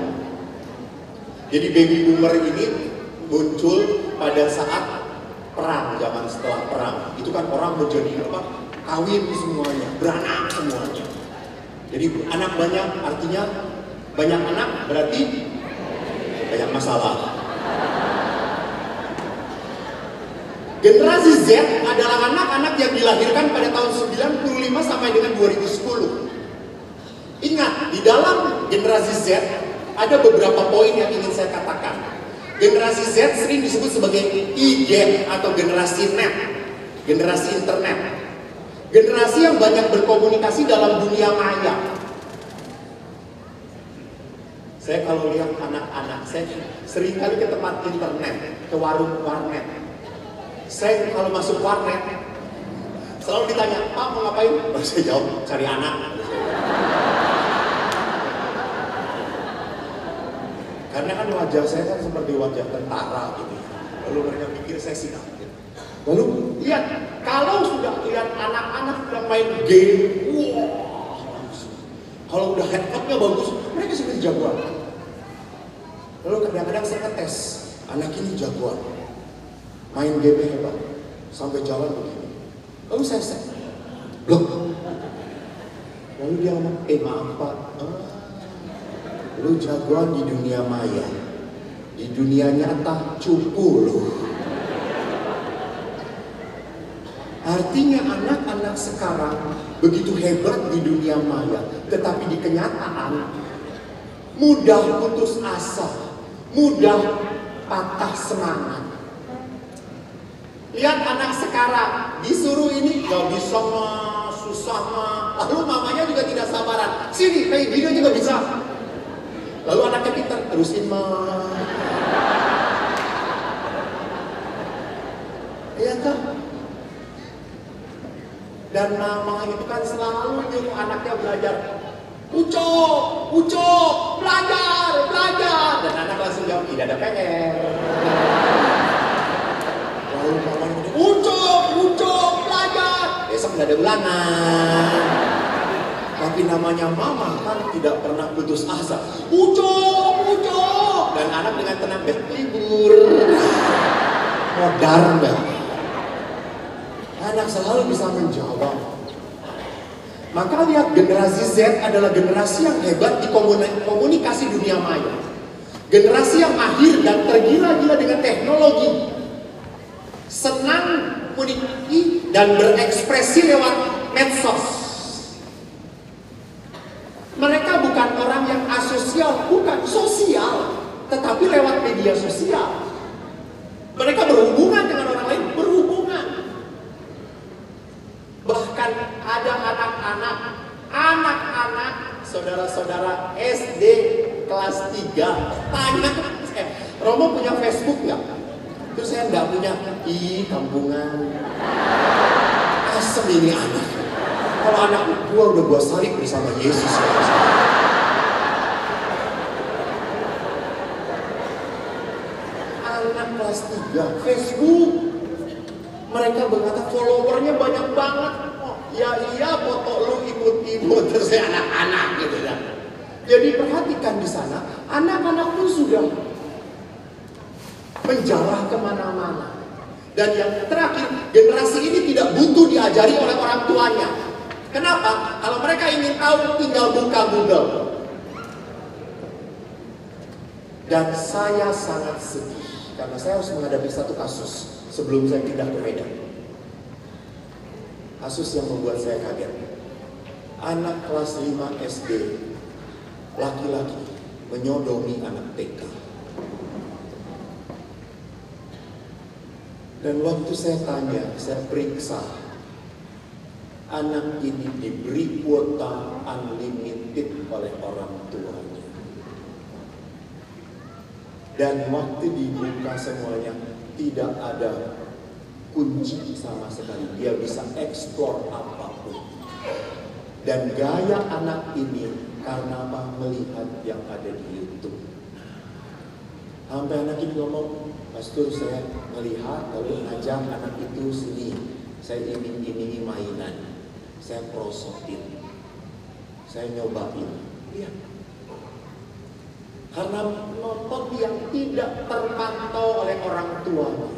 Jadi baby boomer ini muncul pada saat perang, zaman setelah perang. Itu kan orang menjadi apa? Kawin semuanya, beranak semuanya. Jadi anak banyak, artinya banyak anak berarti banyak masalah. Generasi Z adalah anak-anak yang dilahirkan pada tahun 95 sampai dengan 2010. Ingat, di dalam generasi Z ada beberapa poin yang ingin saya katakan. Generasi Z sering disebut sebagai I-Gen atau generasi net, generasi internet. Generasi yang banyak berkomunikasi dalam dunia maya. Saya kalau lihat anak-anak, saya sering kali ke tempat internet, ke warnet. Saya kalau masuk warnet, selalu ditanya, "Pak, mau ngapain?" Saya jawab, "Cari anak." Karena kan wajah saya kan seperti wajah tentara gitu. Lalu mereka pikir saya singa. Lalu lihat, kalau sudah lihat anak-anak sudah main game, wah langsung. Kalau udah headshotnya bagus, mereka seperti jagoan. Lalu kadang-kadang saya ngetes, anak ini jagoan. main game hebat, sampai jalan begini. Lalu saya blok. Lalu dia ngomong, maaf Pak, lu jagoan di dunia maya, di dunia nyata cupu lu. Artinya anak-anak sekarang begitu hebat di dunia maya, tetapi di kenyataan mudah putus asa, mudah patah semangat. Lihat anak sekarang, disuruh ini gak bisa mah, susah mah. Lalu mamanya juga tidak sabaran, sini kayak gini juga bisa. Lalu anaknya pintar, terusin mah. Iya kan? Dan mama itu kan selalu nyuruh anaknya belajar. Ucok, belajar. Dan anak langsung jawab, tidak ada PR. Lalu mamanya ucok, belajar. Besok tidak ada ulangan. Tapi namanya mama kan tidak pernah putus asa. Ucok. Dan anak dengan tenang, libur. Modar enggak? Anak selalu bisa menjawab. Maka lihat, generasi Z adalah generasi yang hebat di komunikasi dunia maya. Generasi yang mahir dan tergila-gila dengan teknologi. Senang komunikasi dan berekspresi lewat medsos. Mereka bukan orang yang asosial, bukan sosial, tetapi lewat media sosial. Mereka berhubungan dengan orang lain, berhubungan. Bahkan ada anak-anak, saudara-saudara SD kelas 3 tanya, Romo punya Facebook nggak? Terus saya nggak punya. Kampungan. Asem ini anak. Kalau anak gua udah gua salib bersama Yesus. Anak kelas 3 Facebook. Mereka berkata followernya banyak banget. Oh, iya foto lu imut-imut terus anak-anak gitu kan. Jadi perhatikan di sana, anak-anak pun sudah menjarah kemana-mana. Dan yang terakhir, generasi ini tidak butuh diajari oleh orang tuanya. Kenapa? Kalau mereka ingin tahu, tinggal buka Google. Dan saya sangat sedih karena saya harus menghadapi satu kasus sebelum saya pindah ke Medan. Kasus yang membuat saya kaget. Anak kelas 5 SD, laki-laki, menyodomi anak TK. Dan waktu saya tanya, saya periksa, anak ini diberi kuota unlimited oleh orang tuanya. Dan waktu dibuka semuanya, tidak ada kunci sama sekali. Dia bisa eksplor apapun. Dan gaya anak ini karena melihat yang ada di YouTube. Sampai anak ini ngomong, Pastor, saya melihat lalu ngajak anak itu sini. Saya iming-imingi mainan. Saya prosotin. Saya nyobain. Lihat. Karena nonton yang tidak terpantau oleh orang tuanya.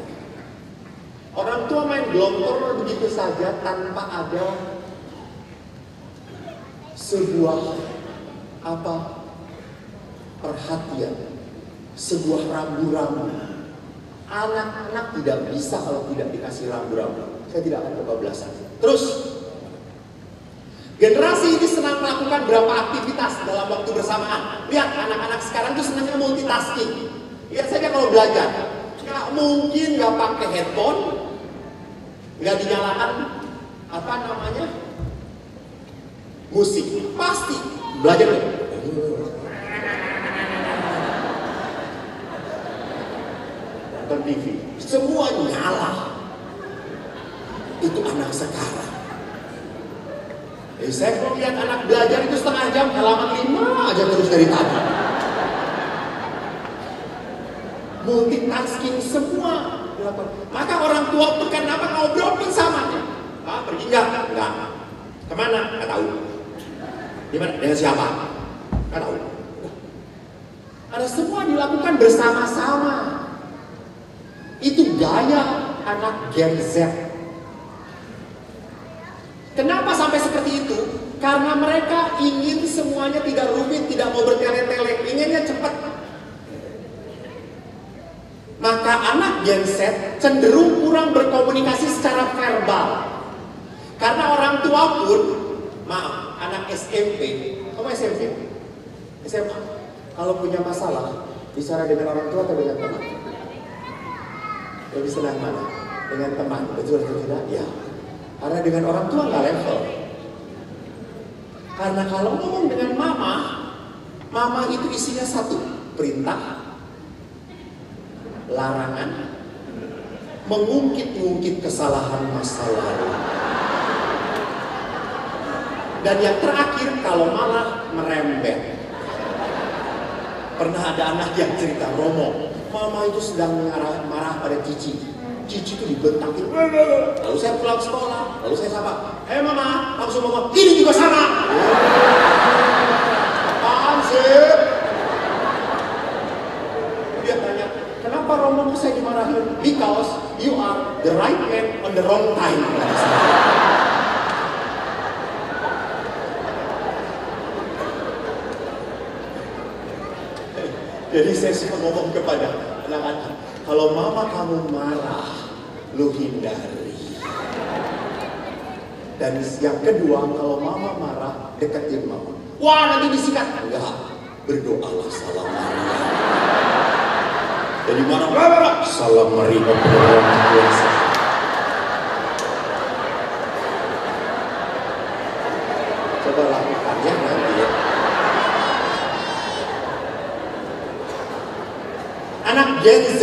Orang tua main gelontor begitu saja tanpa ada sebuah perhatian, sebuah rambu-rambu. Anak-anak tidak bisa kalau tidak dikasih rambu-rambu. Saya tidak akan kebablasan. Terus, generasi ini senang melakukan berapa aktivitas dalam waktu bersamaan. Lihat, anak-anak sekarang tuh senangnya multitasking. Lihat saja kalau belajar, nggak mungkin nggak pakai headphone, nggak dinyalakan musik. Pasti belajar deh. Nonton TV, semua nyala. Itu anak sekarang. Saya kalau lihat anak belajar itu setengah jam, halaman 5 aja terus dari tadi. Multitasking semua dilakukan. Maka orang tua pun kenapa ngobrol pun sama. Pak, pergi enggak? Enggak. Kemana? Enggak tahu. Di mana? Dengan siapa? Enggak tahu. Karena semua dilakukan bersama-sama. Itu gaya anak Gen Z. Kenapa sampai seperti itu? Karena mereka ingin semuanya tidak rumit, tidak mau bertele-tele, inginnya cepat. Maka anak Gen Z cenderung kurang berkomunikasi secara verbal. Karena orang tua pun, maaf, anak SMP, kamu SMP? SMA, kalau punya masalah, bicara dengan orang tua atau dengan teman? Lebih senang mana? Dengan teman, betul atau tidak? Ya. Karena dengan orang tua nggak level. Karena kalau ngomong dengan mama, mama itu isinya satu, perintah, larangan, mengungkit-ungkit kesalahan masa lalu. Dan yang terakhir, kalau malah merembet. Pernah ada anak yang cerita, Romo, mama itu sedang marah pada Cici. Cici itu dibentakin. Lalu saya pulang sekolah, lalu saya sapa, mama, langsung ngomong, ini juga sama. Apaan sih? Dia tanya, kenapa Romo saya dimarahin? Because you are the right man on the wrong time. Jadi saya suka ngomong kepada anak-anak, kalau mama kamu marah, lu hindari. Dan yang kedua, kalau mama marah, deketin mama. Wah, nanti disikat. Enggak, berdoalah salam Maria. Jadi marah, salam Maria berdoa biasa. Coba lakukan ya nanti ya. Anak Gen Z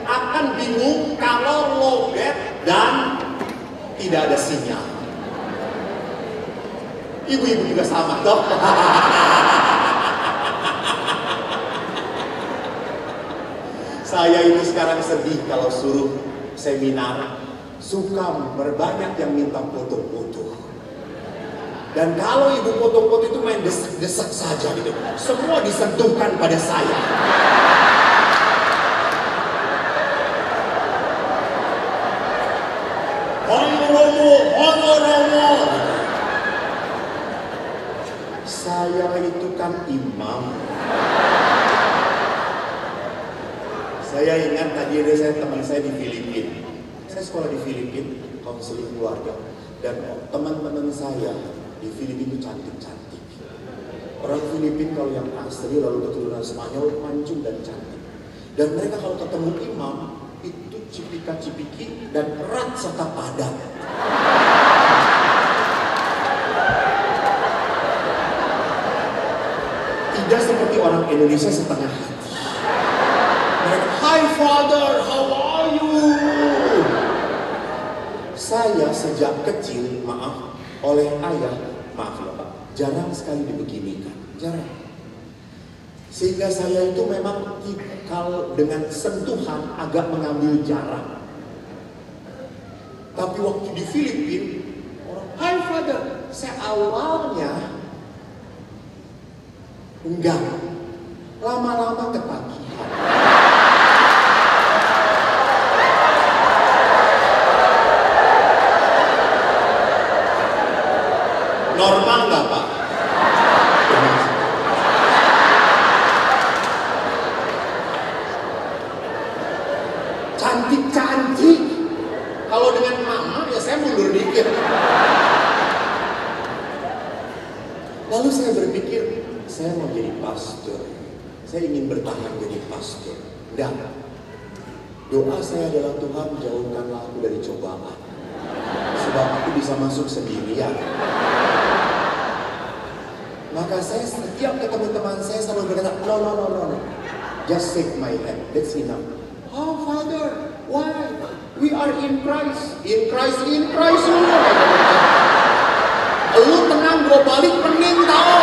akan bingung kalau logat dan tidak ada sinyal. Ibu-ibu juga sama toh. Saya ini sekarang sedih kalau suruh seminar, suka berbanyak yang minta foto-foto. Dan kalau ibu foto-foto itu main desek-desek saja gitu. Semua disentuhkan pada saya. Romo. Saya itu kan imam. Saya ingat tadi ada teman saya di Filipina. Saya sekolah di Filipina, konseling keluarga. Dan teman-teman saya di Filipina itu cantik-cantik. Orang Filipina kalau yang asli lalu keturunan Spanyol, mancung dan cantik. Dan mereka kalau ketemu imam, itu cipika-cipiki dan erat serta padat. Tidak seperti orang Indonesia setengah hati. Mereka, hi father, how are you? Saya sejak kecil, maaf, oleh ayah, maaf ya Pak, jarang sekali dibeginikan, jarang. Sehingga saya itu memang kalau dengan sentuhan agak mengambil jarak. Tapi waktu di Filipina, orang, hi father, saya awalnya enggak, lama-lama ketagihan. Normal nggak Pak? Cantik-cantik. Kalau dengan mama ya saya mundur dikit. Lalu saya berpikir, saya mau jadi pastor. Saya ingin bertahan jadi pastor. Dan doa saya adalah Tuhan jauhkanlah aku dari cobaan. Sebab aku bisa masuk sendirian. Maka saya setiap ketemu teman saya selalu berkata, no. Just shake my hand, that's enough. Oh Father, why? We are in Christ. In Christ. Lu tenang, gua balik pening tau.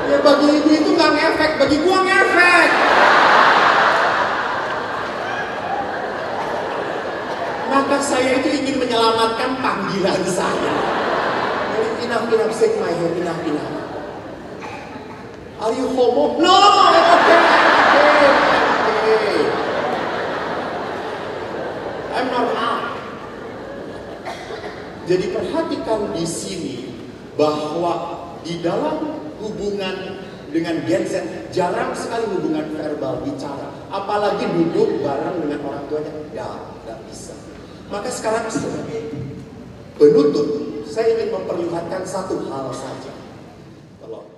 Ya bagi ibu itu gak ngefek, bagi gua ngefek. Maka saya itu ingin menyelamatkan panggilan saya. Jadi enough, shake my hand, enough. Are you homo? No! Okay. I'm normal. Jadi perhatikan di sini bahwa di dalam hubungan dengan Gen Z jarang sekali hubungan verbal bicara, apalagi duduk bareng dengan orang tuanya, nggak bisa. Maka sekarang sebagai penutup, saya ingin memperlihatkan satu hal saja. Kalau